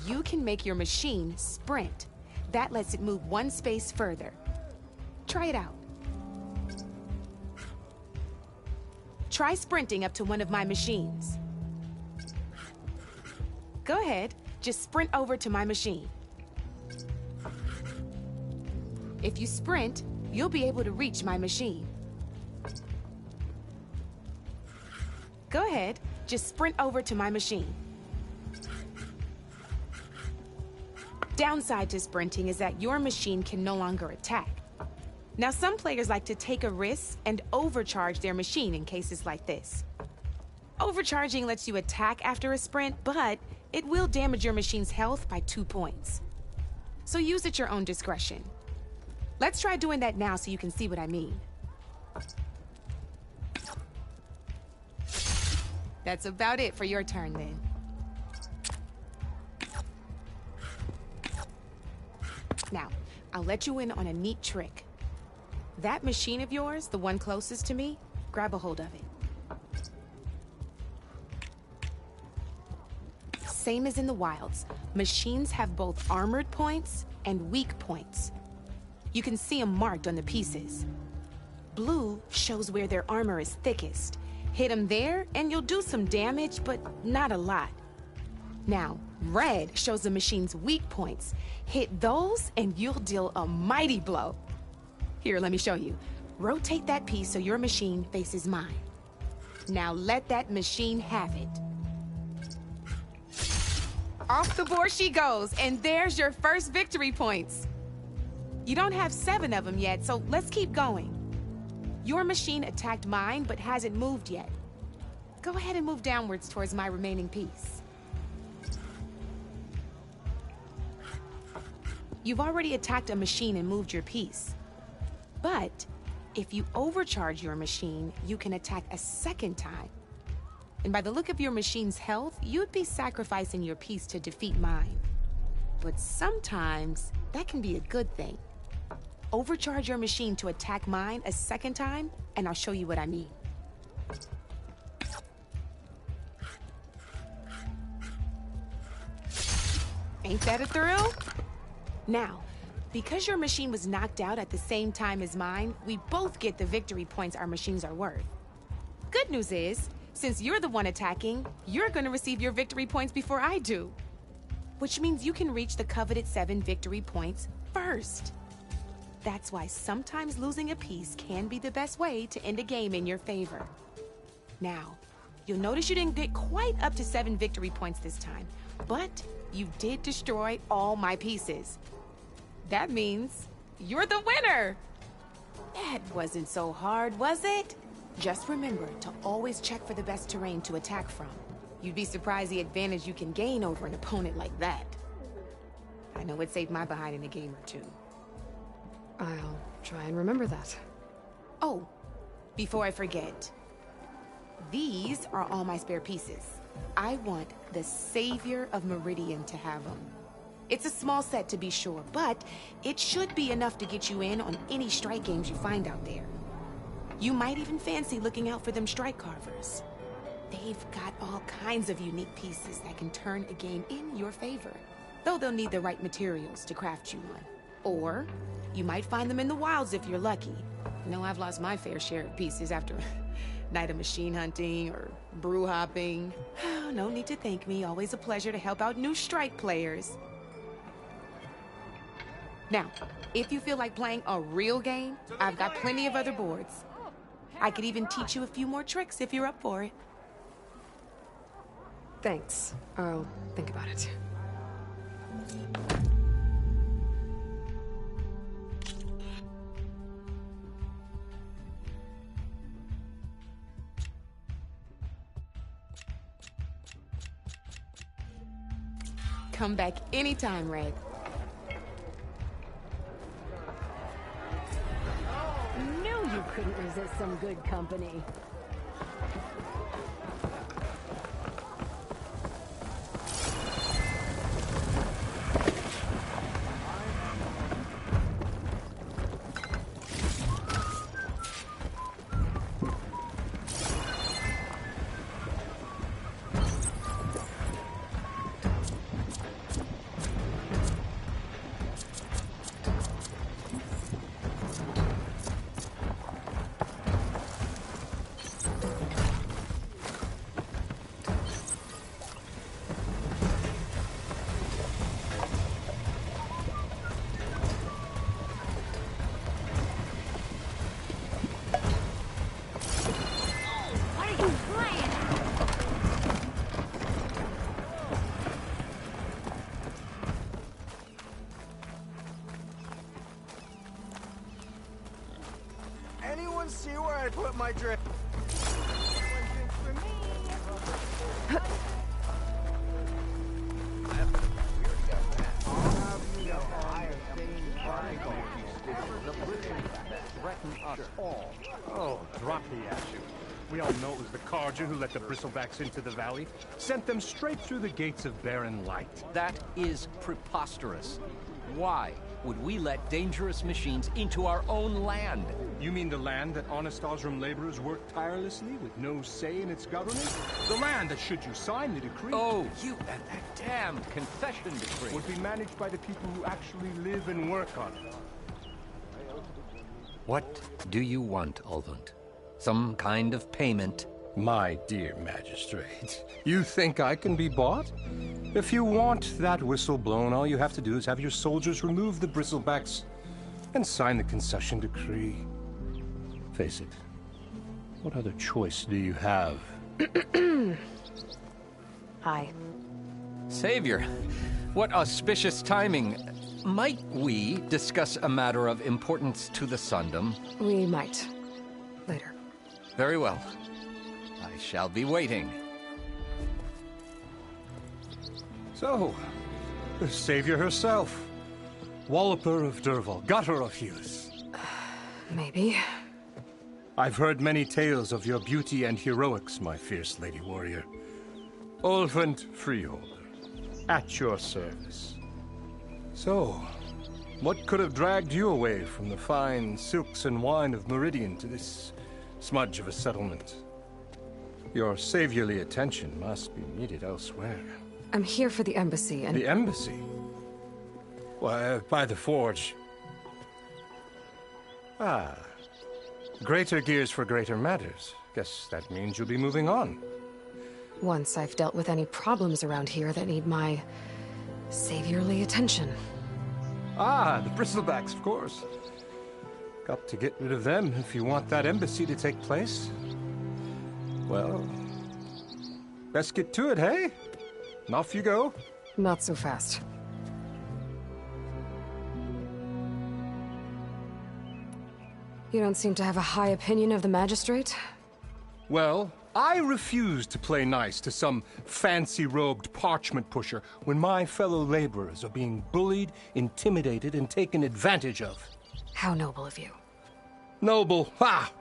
You can make your machine sprint. That lets it move 1 space further. Try it out. Try sprinting up to one of my machines. Go ahead, just sprint over to my machine. If you sprint, you'll be able to reach my machine. Go ahead, just sprint over to my machine. Downside to sprinting is that your machine can no longer attack. Now, some players like to take a risk and overcharge their machine in cases like this. Overcharging lets you attack after a sprint, but it will damage your machine's health by 2 points. So use at your own discretion. Let's try doing that now so you can see what I mean. That's about it for your turn then. Now, I'll let you in on a neat trick. That machine of yours, the one closest to me, grab a hold of it. Same as in the wilds, machines have both armored points and weak points. You can see them marked on the pieces. Blue shows where their armor is thickest. Hit them there and you'll do some damage, but not a lot. Now, red shows the machine's weak points. Hit those and you'll deal a mighty blow. Here, let me show you. Rotate that piece so your machine faces mine. Now let that machine have it. Off the board she goes, and there's your first victory points. You don't have 7 of them yet, so let's keep going. Your machine attacked mine, but hasn't moved yet. Go ahead and move downwards towards my remaining piece. You've already attacked a machine and moved your piece. But if you overcharge your machine, you can attack a second time. And by the look of your machine's health, you'd be sacrificing your piece to defeat mine. But sometimes, that can be a good thing. Overcharge your machine to attack mine a second time, and I'll show you what I mean. Ain't that a thrill? Now, because your machine was knocked out at the same time as mine, we both get the victory points our machines are worth. Good news is, since you're the one attacking, you're gonna receive your victory points before I do. Which means you can reach the coveted 7 victory points first. That's why sometimes losing a piece can be the best way to end a game in your favor. Now, you'll notice you didn't get quite up to 7 victory points this time, but you did destroy all my pieces. That means you're the winner! That wasn't so hard, was it? Just remember to always check for the best terrain to attack from. You'd be surprised the advantage you can gain over an opponent like that. I know it saved my behind in a game or two. I'll try and remember that. Oh, before I forget, these are all my spare pieces. I want the Savior of Meridian to have them. It's a small set to be sure, but it should be enough to get you in on any strike games you find out there. You might even fancy looking out for them strike carvers. They've got all kinds of unique pieces that can turn a game in your favor, though they'll need the right materials to craft you one. Or you might find them in the wilds if you're lucky. I know I've lost my fair share of pieces after a night of machine hunting or brew hopping. Oh, no need to thank me. Always a pleasure to help out new strike players. Now, if you feel like playing a real game, I've got plenty of other boards. I could even teach you a few more tricks if you're up for it. Thanks. I'll think about it. Come back anytime, Red. Knew you couldn't resist some good company. Anyone see where I put my drink? to us all. Oh, drop the action. We all know it was the Carja who let the Bristlebacks into the valley, sent them straight through the gates of Barren Light. That is preposterous. Why would we let dangerous machines into our own land? You mean the land that honest Osram laborers work tirelessly with no say in its governance? The land that, should you sign the decree... Oh, you and that damn confession decree. ...would be managed by the people who actually live and work on it. What do you want, Ulvund? Some kind of payment? My dear magistrate, you think I can be bought? If you want that whistle blown, all you have to do is have your soldiers remove the bristlebacks and sign the concession decree. Face it, what other choice do you have? Hi. Savior, what auspicious timing. Might we discuss a matter of importance to the Sundom? We might. Later. Very well. I shall be waiting. So, the Savior herself. Walloper of Derval, Gutter of Hughes. Maybe. I've heard many tales of your beauty and heroics, my fierce lady warrior. Ulvund Freeholder, at your service. So, what could have dragged you away from the fine silks and wine of Meridian to this smudge of a settlement? Your saviorly attention must be needed elsewhere. I'm here for the embassy and... The embassy? Why, by the forge. Ah. Greater gears for greater matters. Guess that means you'll be moving on. Once I've dealt with any problems around here that need my... saviorly attention. Ah, the bristlebacks, of course. Got to get rid of them if you want that embassy to take place. Well, best get to it, hey? And off you go. Not so fast. You don't seem to have a high opinion of the magistrate? Well, I refuse to play nice to some fancy-robed parchment pusher when my fellow laborers are being bullied, intimidated, and taken advantage of. How noble of you. Noble? Ha!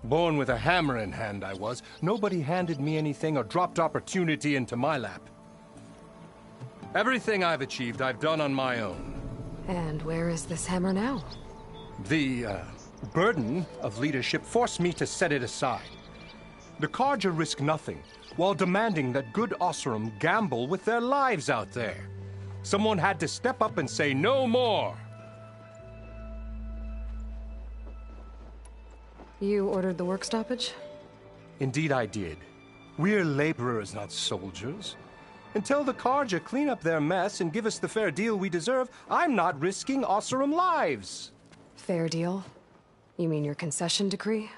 Born with a hammer in hand, I was. Nobody handed me anything or dropped opportunity into my lap. Everything I've achieved, I've done on my own. And where is this hammer now? The, burden of leadership forced me to set it aside. The Carja risk nothing, while demanding that good Osram gamble with their lives out there. Someone had to step up and say no more. You ordered the work stoppage? Indeed I did. We're laborers, not soldiers. Until the Carja clean up their mess and give us the fair deal we deserve, I'm not risking Osram lives. Fair deal? You mean your concession decree?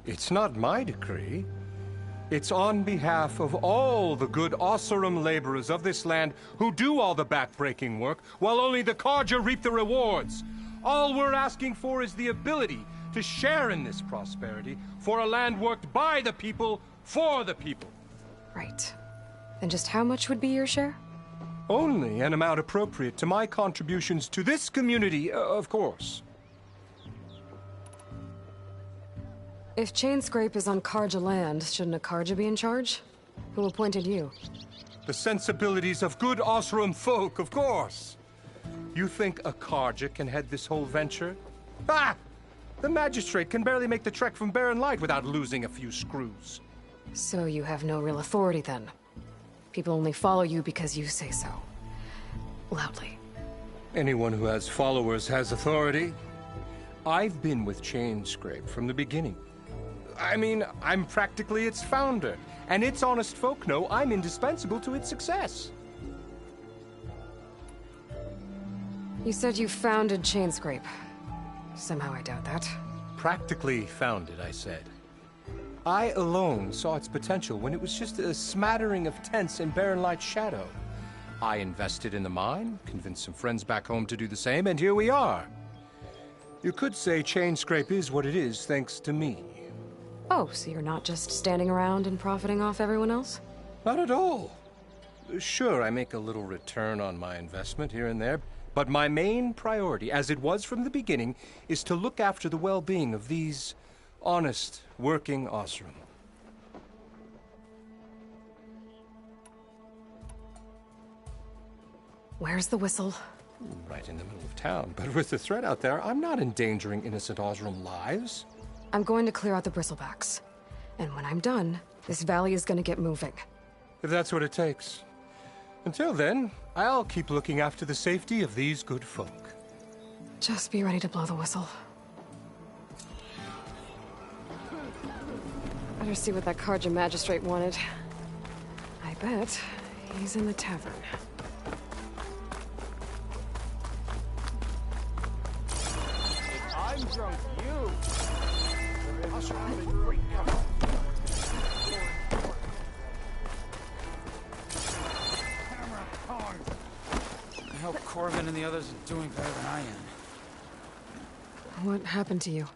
It's not my decree. It's on behalf of all the good Osram laborers of this land who do all the backbreaking work, while only the Carja reap the rewards. All we're asking for is the ability to share in this prosperity for a land worked by the people, for the people. Right. And just how much would be your share? Only an amount appropriate to my contributions to this community, of course. If Chainscrape is on Carja land, shouldn't a Carja be in charge? Who appointed you? The sensibilities of good Osram folk, of course. You think a Carja can head this whole venture? Ah! The magistrate can barely make the trek from Barren Light without losing a few screws. So you have no real authority then? People only follow you because you say so. Loudly. Anyone who has followers has authority. I've been with Chainscrape from the beginning. I mean, I'm practically its founder, and its honest folk know I'm indispensable to its success. You said you founded Chainscrape. Somehow I doubt that. Practically founded, I said. I alone saw its potential when it was just a smattering of tents in Barren Light's shadow. I invested in the mine, convinced some friends back home to do the same, and here we are. You could say Chainscrape is what it is thanks to me. Oh, so you're not just standing around and profiting off everyone else? Not at all. Sure, I make a little return on my investment here and there, but my main priority, as it was from the beginning, is to look after the well-being of these honest, working Osram. Where's the whistle? Right in the middle of town, but with the threat out there, I'm not endangering innocent Osram lives. I'm going to clear out the bristlebacks. And when I'm done, this valley is going to get moving. If that's what it takes. Until then, I'll keep looking after the safety of these good folk. Just be ready to blow the whistle. Better see what that Carja magistrate wanted. I bet he's in the tavern. I'm drunk, you! I hope Corvin and the others are doing better than I am. What happened to you?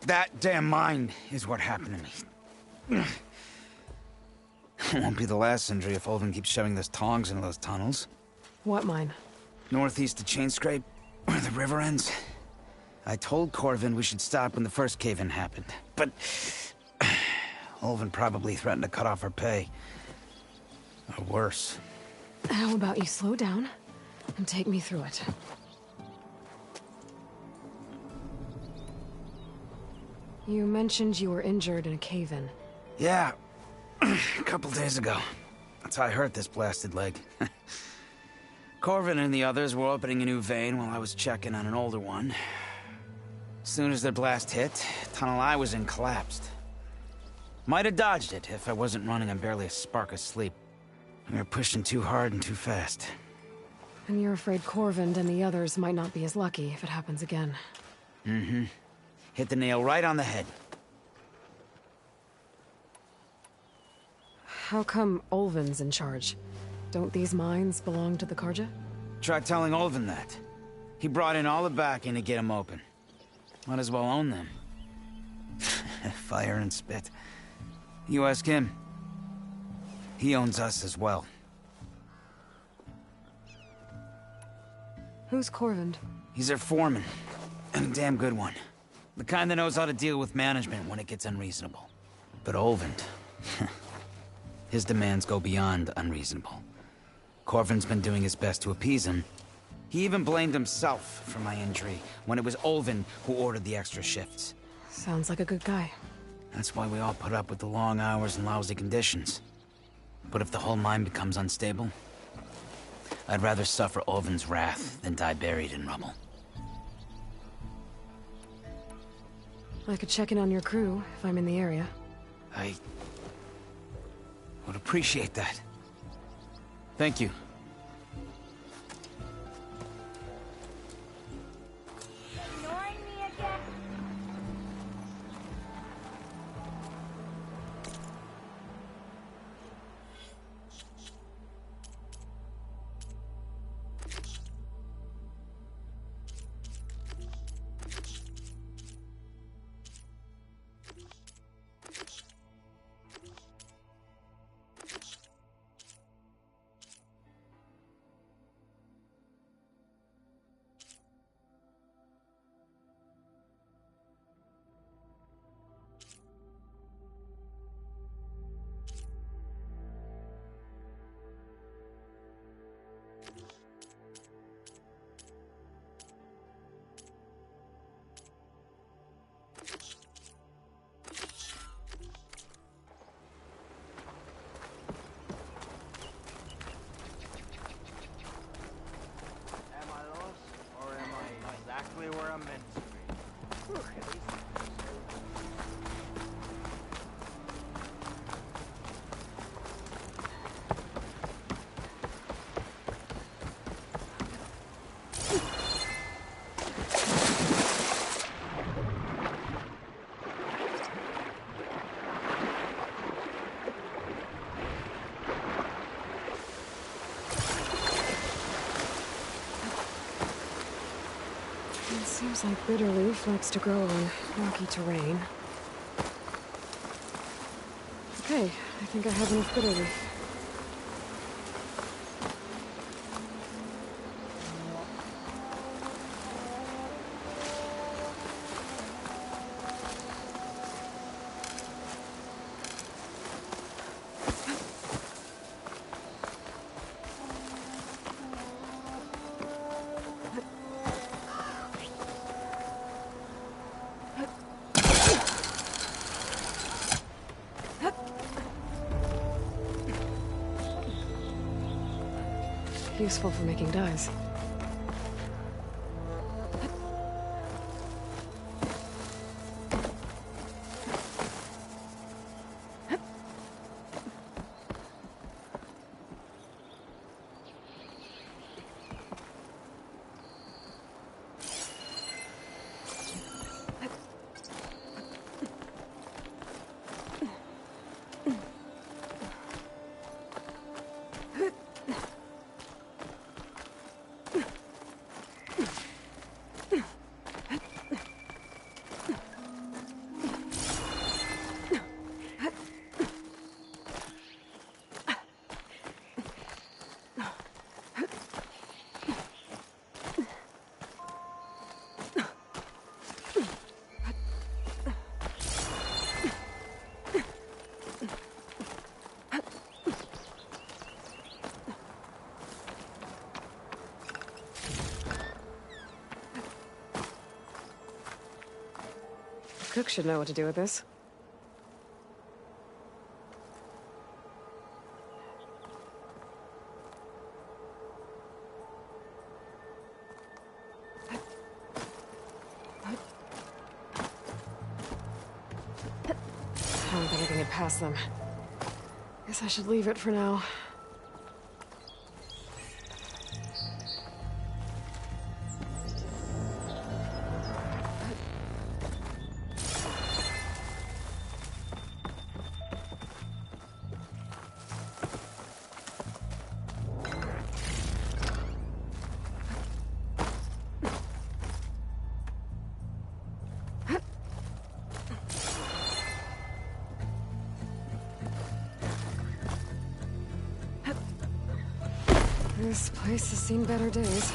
That damn mine is what happened to me. It won't be the last injury if Olvin keeps shoving those tongs into those tunnels. What mine? Northeast of Chainscrape, where the river ends. I told Corvin we should stop when the first cave-in happened, but Olvin probably threatened to cut off her pay. Or worse. How about you slow down and take me through it? You mentioned you were injured in a cave-in. Yeah, a couple days ago. That's how I hurt this blasted leg. Corvin and the others were opening a new vein while I was checking on an older one. As soon as their blast hit, the tunnel I was in collapsed. Might have dodged it if I wasn't running on barely a spark of sleep. We were pushing too hard and too fast. And you're afraid Corvin and the others might not be as lucky if it happens again. Mm-hmm. Hit the nail right on the head. How come Olvin's in charge? Don't these mines belong to the Carja? Try telling Olvin that. He brought in all the backing to get them open. Might as well own them. Fire and spit. You ask him. He owns us as well. Who's Corvin? He's their foreman. And a damn good one. The kind that knows how to deal with management when it gets unreasonable. But Olvin... his demands go beyond unreasonable. Corvin's been doing his best to appease him. He even blamed himself for my injury when it was Olvin who ordered the extra shifts. Sounds like a good guy. That's why we all put up with the long hours and lousy conditions. But if the whole mine becomes unstable, I'd rather suffer Olvin's wrath than die buried in rubble. I could check in on your crew if I'm in the area. I would appreciate that. Thank you. Where I'm meant to be. At least Seems like Bitterleaf likes to grow on rocky terrain. Okay, I think I have enough Bitterleaf. useful for making dyes. Cook should know what to do with this. I don't think I can get past them. Guess I should leave it for now. This place has seen better days.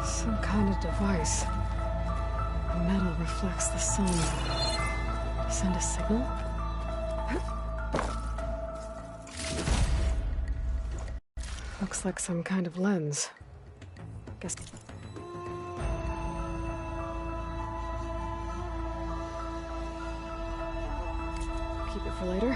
Some kind of device. The metal reflects the sun. Send a signal? Looks like some kind of lens. Guess. Keep it for later.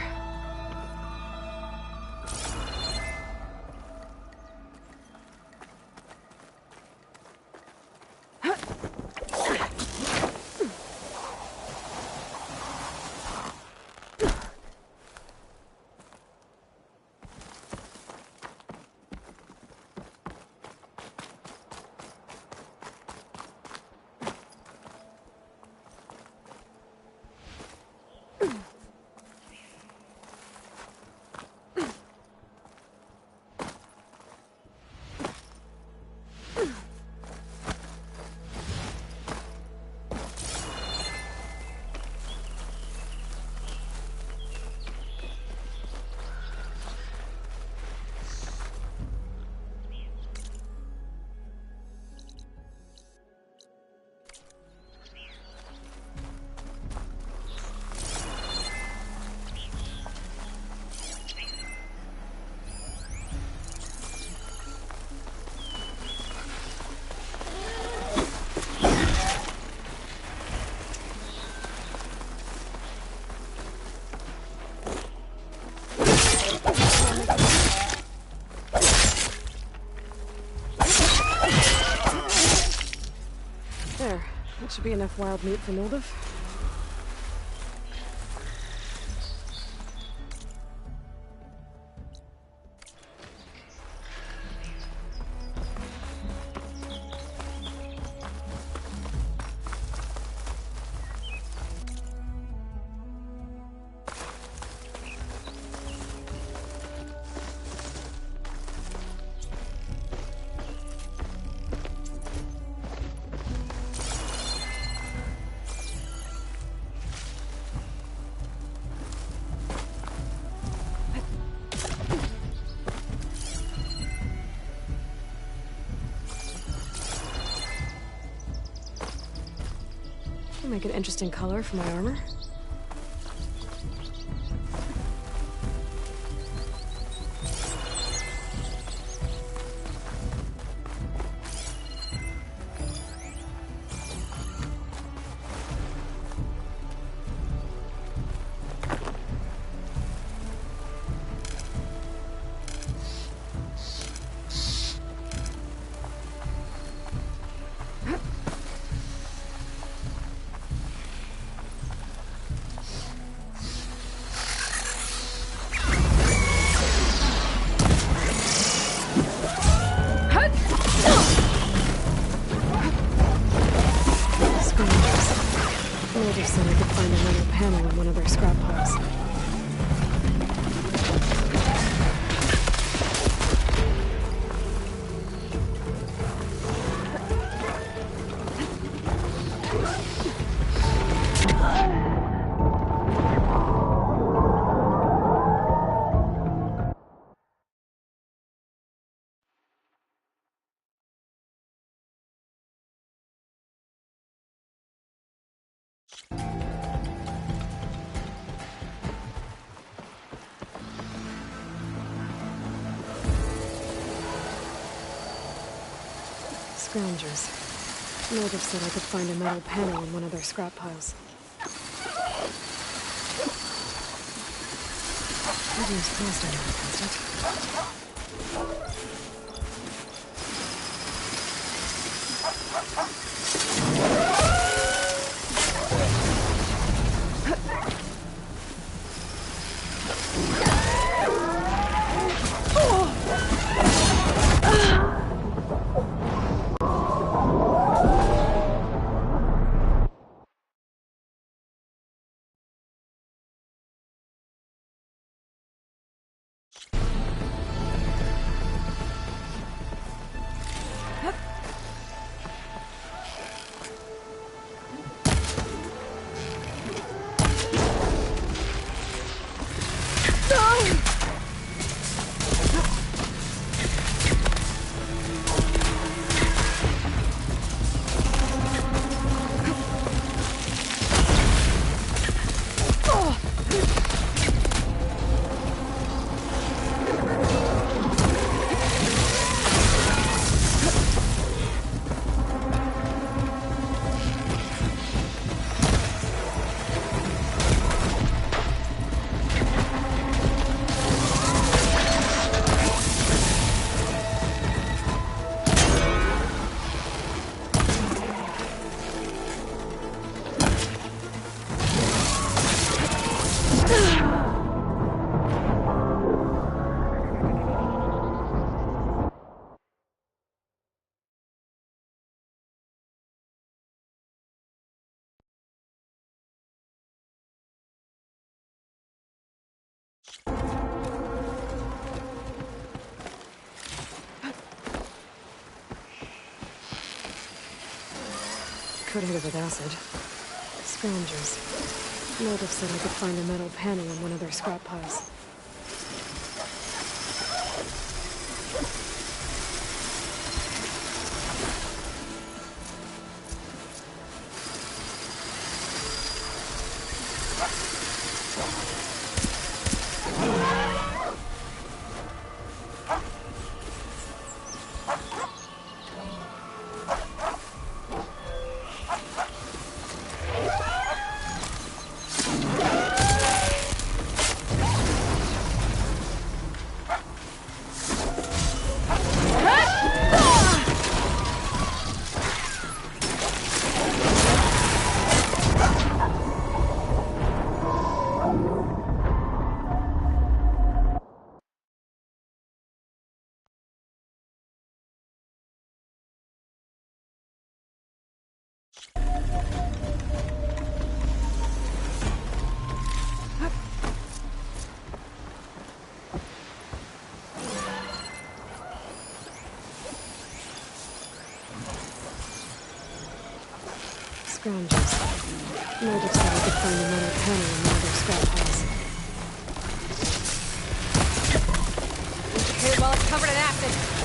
Should be enough wild meat for Mildef. Make an interesting color for my armor. Scroungers. Mildef said I could find a metal panel in one of their scrap piles. I've used plaster now against Coated it with acid. Scroungers. Mildef said I could find a metal panel in one of their scrap piles. scroungers. Meredith said I could find another penny in one of their scrap piles. Here while it's covered in acid.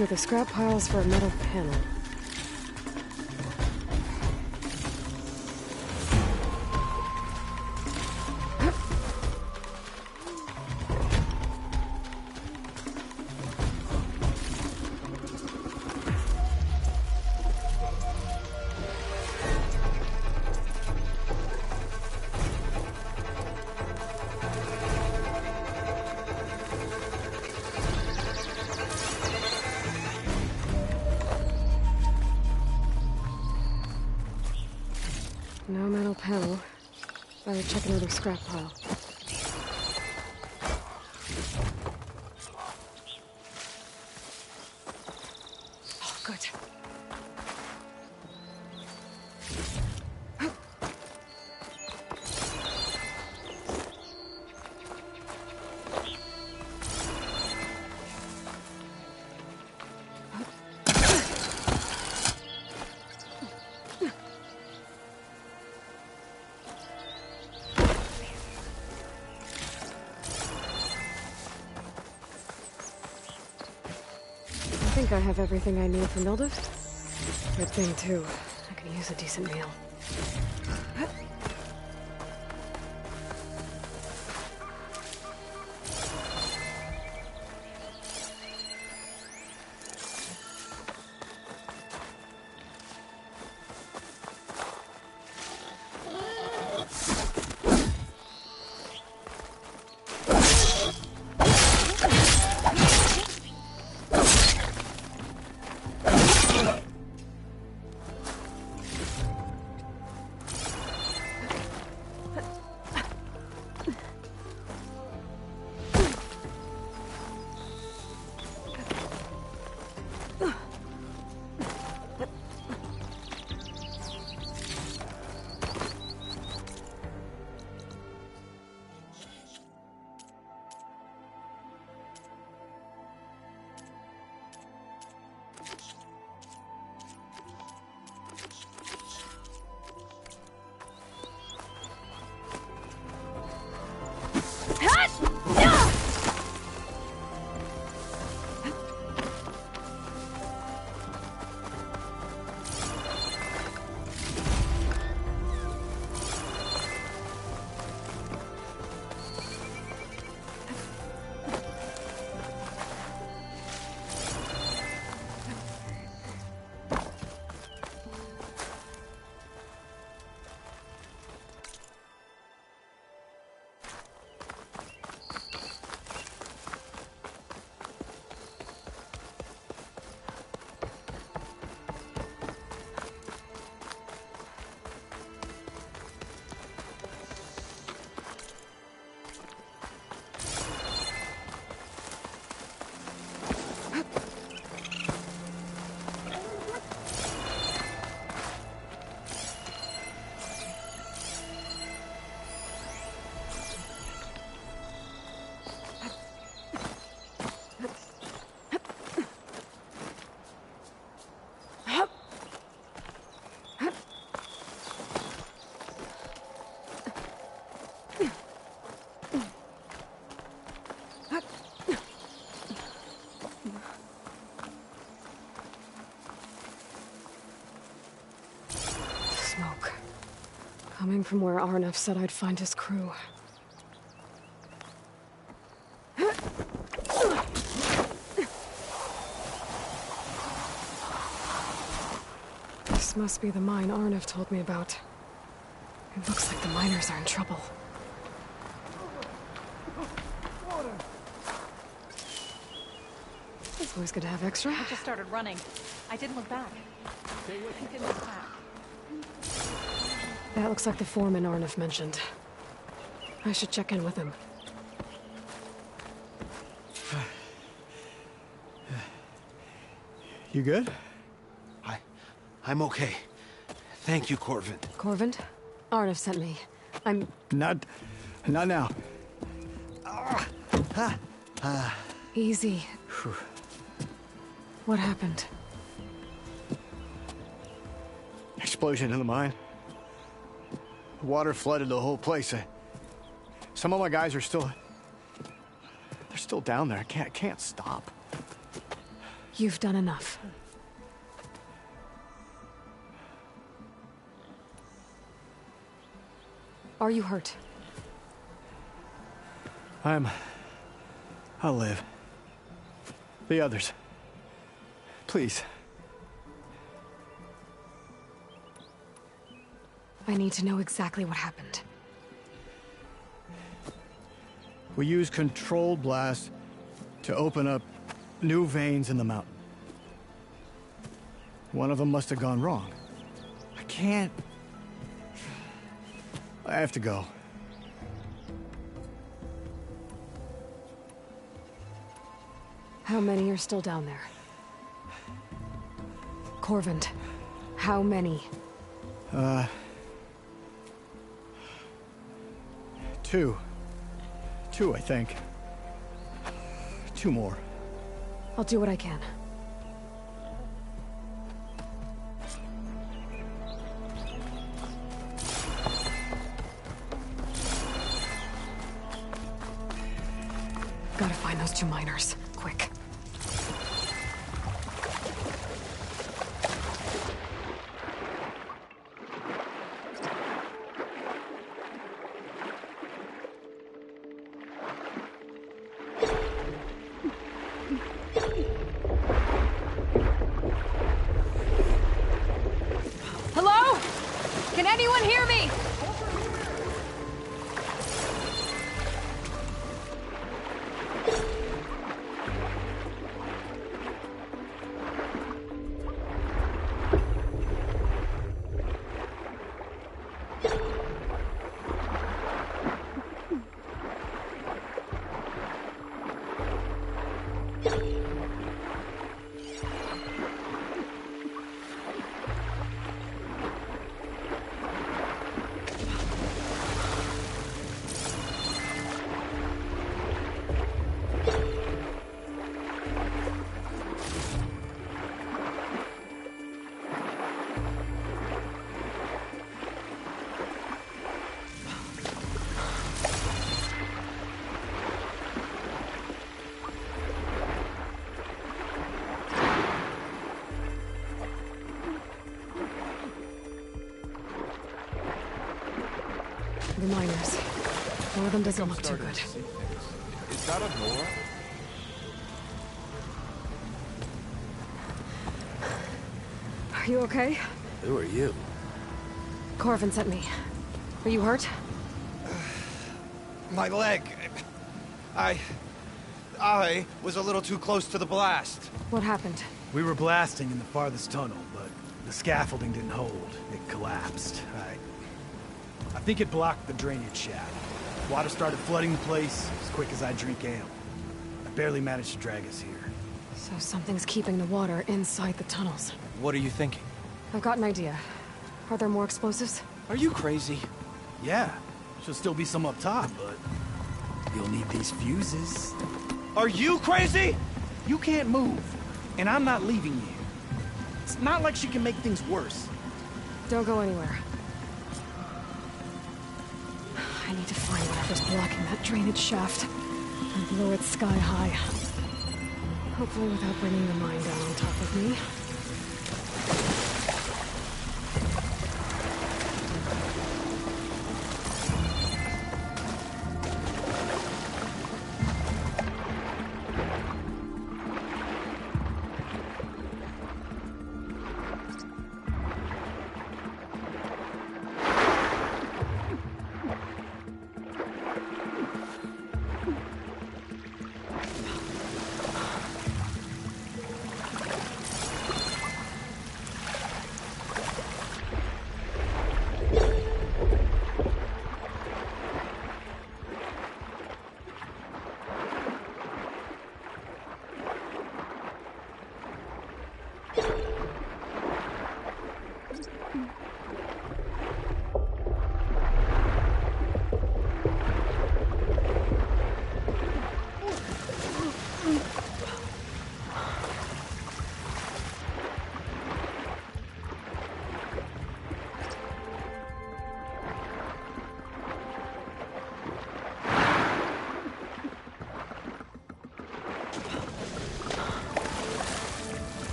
through the scrap piles for a metal panel. No metal panel. Better check another scrap pile. Oh, good. I think I have everything I need for Mildev. Good thing, too. I can use a decent meal. Smoke. Coming from where Arnav said I'd find his crew. This must be the mine Arnav told me about. It looks like the miners are in trouble. It's always good to have extra. I just started running. I didn't look back. I didn't look back. That looks like the foreman Arnav mentioned. I should check in with him. You good? I'm okay. Thank you, Corvin. Corvin? Arnav sent me. I'm... Not now. Easy. What happened? Explosion in the mine. The water flooded the whole place. Some of my guys are still... They're still down there. I can't stop. You've done enough. Are you hurt? I'll live. The others. Please. I need to know exactly what happened. We used controlled blast to open up new veins in the mountain. One of them must have gone wrong. I can't... I have to go. How many are still down there? Corvin, how many? Two. Two, I think. 2 more. I'll do what I can. Gotta find those 2 miners. Quick. Hello? Can anyone hear me? The miners. One of them doesn't look too good. Is that a Nora? Are you okay? Who are you? Corvin sent me. Are you hurt? My leg. I was a little too close to the blast. What happened? We were blasting in the farthest tunnel, but the scaffolding didn't hold. It collapsed. I think it blocked the drainage shaft. Water started flooding the place as quick as I drink ale. I barely managed to drag us here. So something's keeping the water inside the tunnels. What are you thinking? I've got an idea. Are there more explosives? Are you crazy? Yeah, should still be some up top, but you'll need these fuses. Are you crazy? You can't move, and I'm not leaving you. It's not like she can make things worse. Don't go anywhere. I need to find whatever's blocking that drainage shaft and blow it sky high. Hopefully without bringing the mine down on top of me.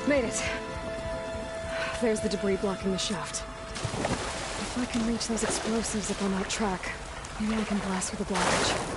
Made it. There's the debris blocking the shaft. If I can reach those explosives up on that track, maybe I can blast through the blockage.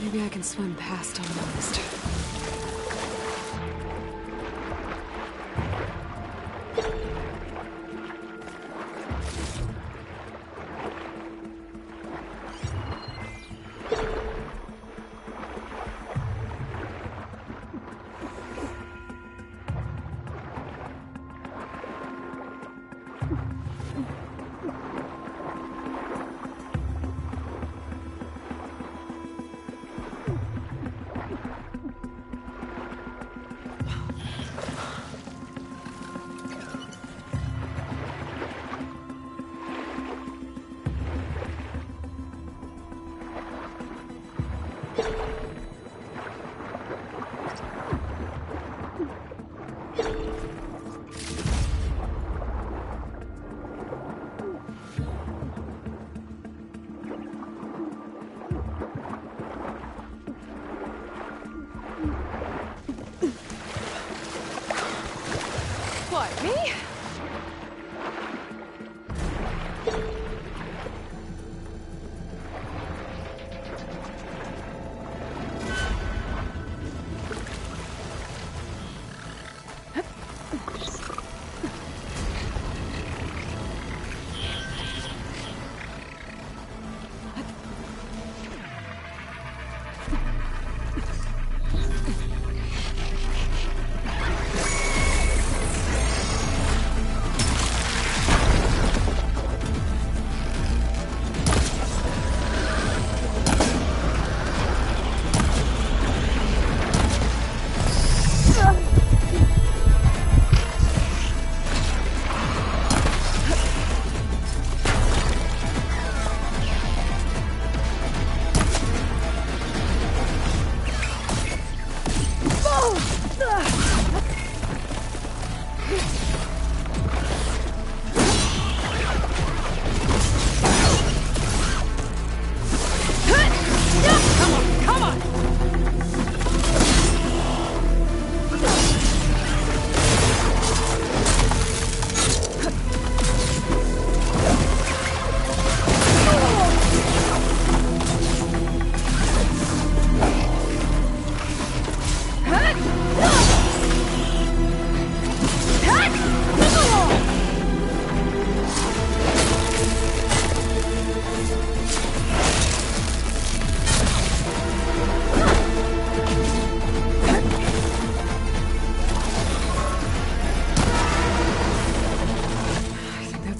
Maybe I can swim past unnoticed.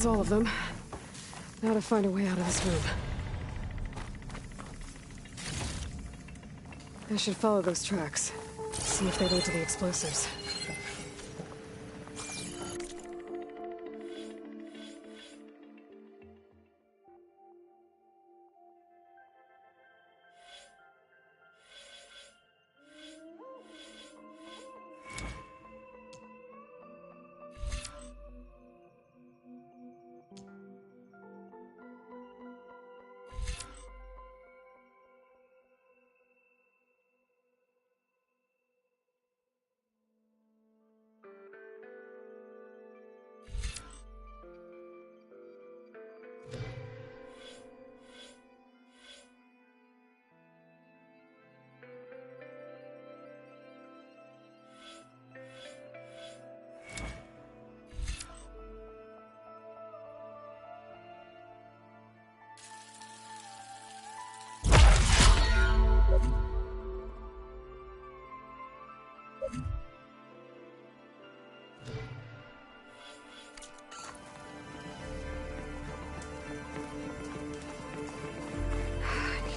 That's all of them. Now to find a way out of this room. I should follow those tracks. See if they lead to the explosives.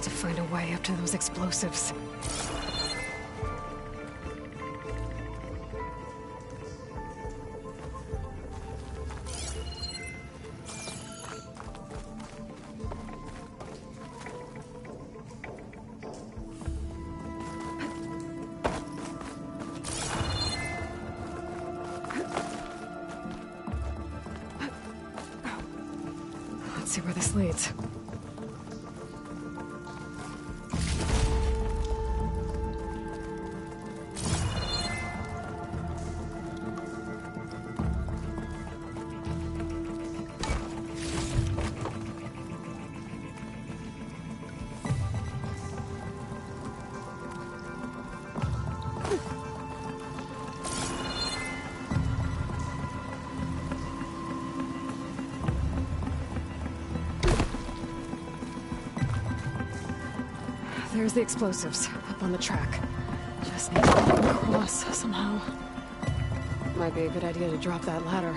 To find a way up to those explosives. Let's see where this leads. There's the explosives, up on the track. Just need to get them across somehow. Might be a good idea to drop that ladder.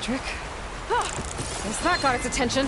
Trick. Guess that got its attention.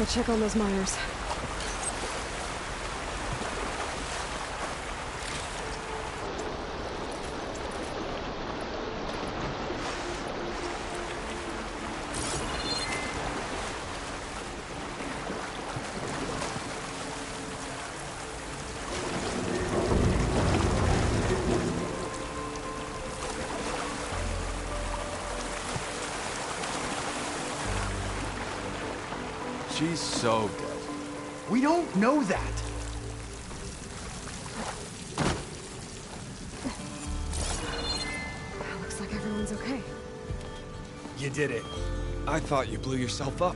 Go check on those miners. She's so dead. We don't know that. Looks like everyone's okay. You did it. I thought you blew yourself up.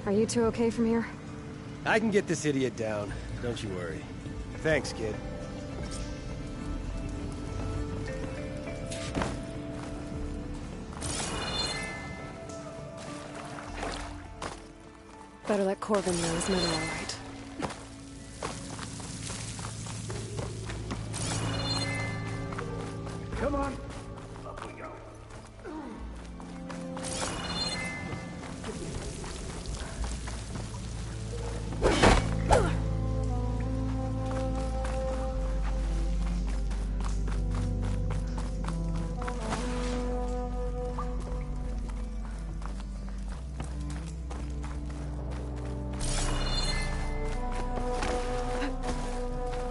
Are you two okay from here? I can get this idiot down. Don't you worry. Thanks, kid. Better let Corvin know his men are all right. Come on. Up we go.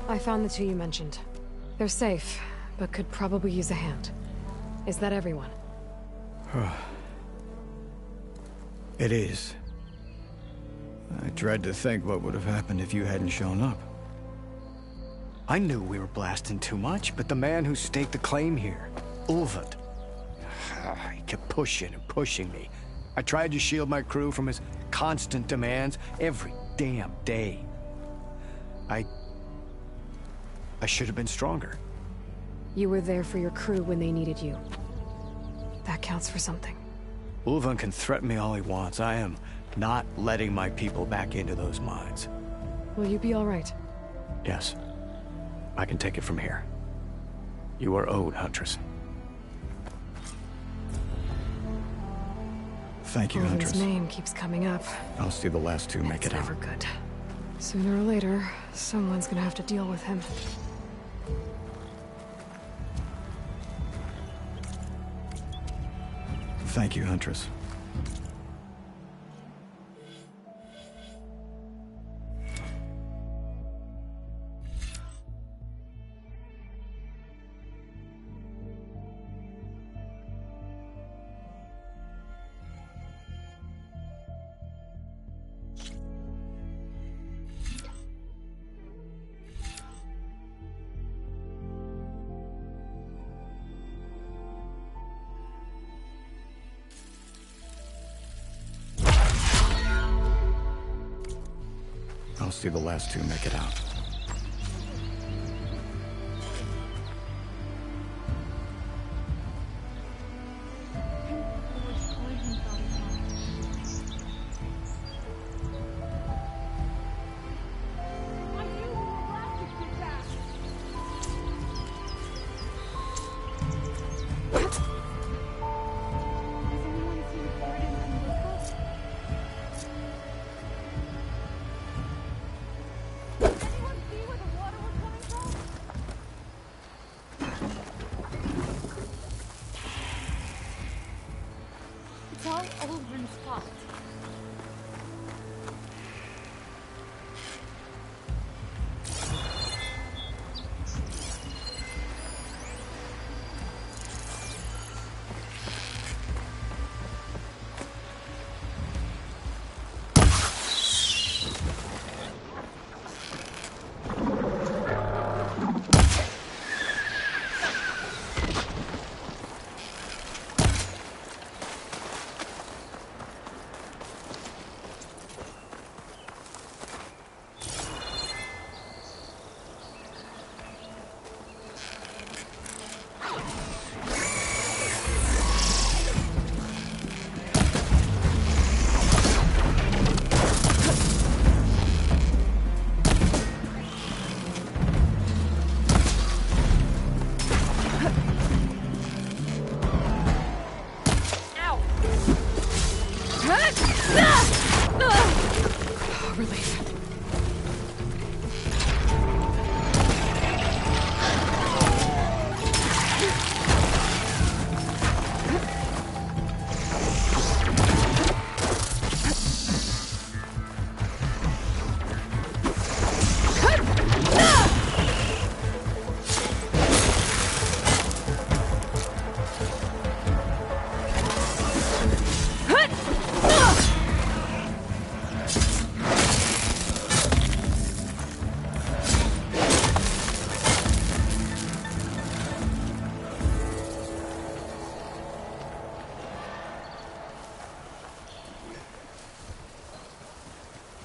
I found the two you mentioned. They're safe, but could probably use a hand. Is that everyone? It is. I dread to think what would have happened if you hadn't shown up. I knew we were blasting too much, but the man who staked the claim here, Ulvund, he kept pushing and pushing me. I tried to shield my crew from his constant demands every damn day. I should have been stronger. You were there for your crew when they needed you. That counts for something. Ulvund can threaten me all he wants. I am not letting my people back into those mines. Will you be all right? Yes. I can take it from here. You are owed, Huntress. Thank you, Huntress. His name keeps coming up. I'll see the last two make it out. It's never good. Sooner or later, someone's gonna have to deal with him. Thank you, Huntress. I'll see the last two make it out.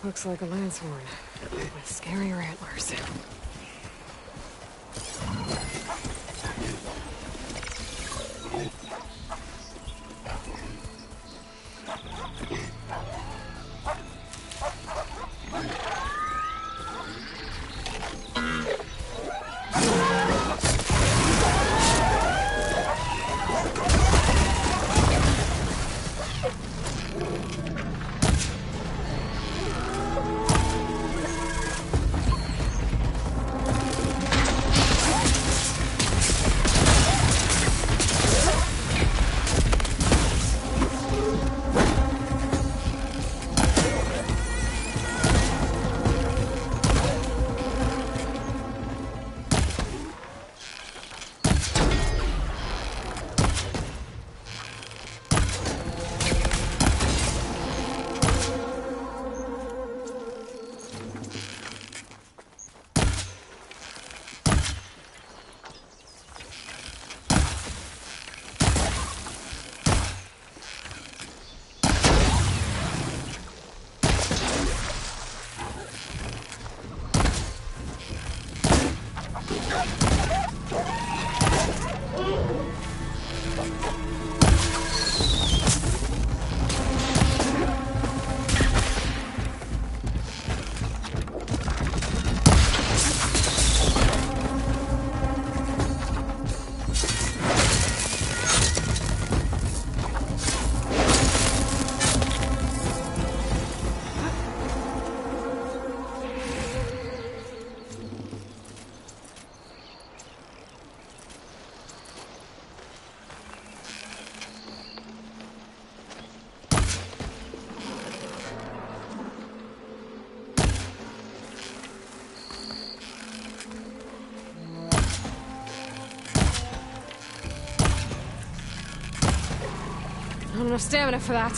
Looks like a lance horn with scarier antlers. Not enough stamina for that.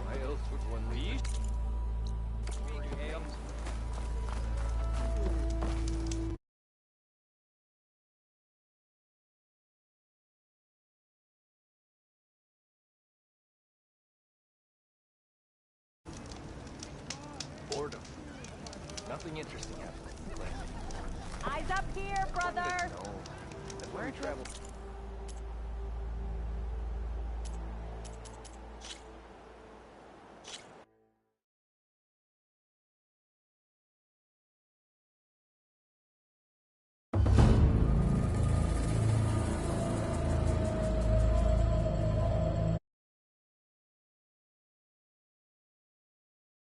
Why else would one leave? Boredom. Nothing interesting happening. Eyes up here, brother! As when we travel.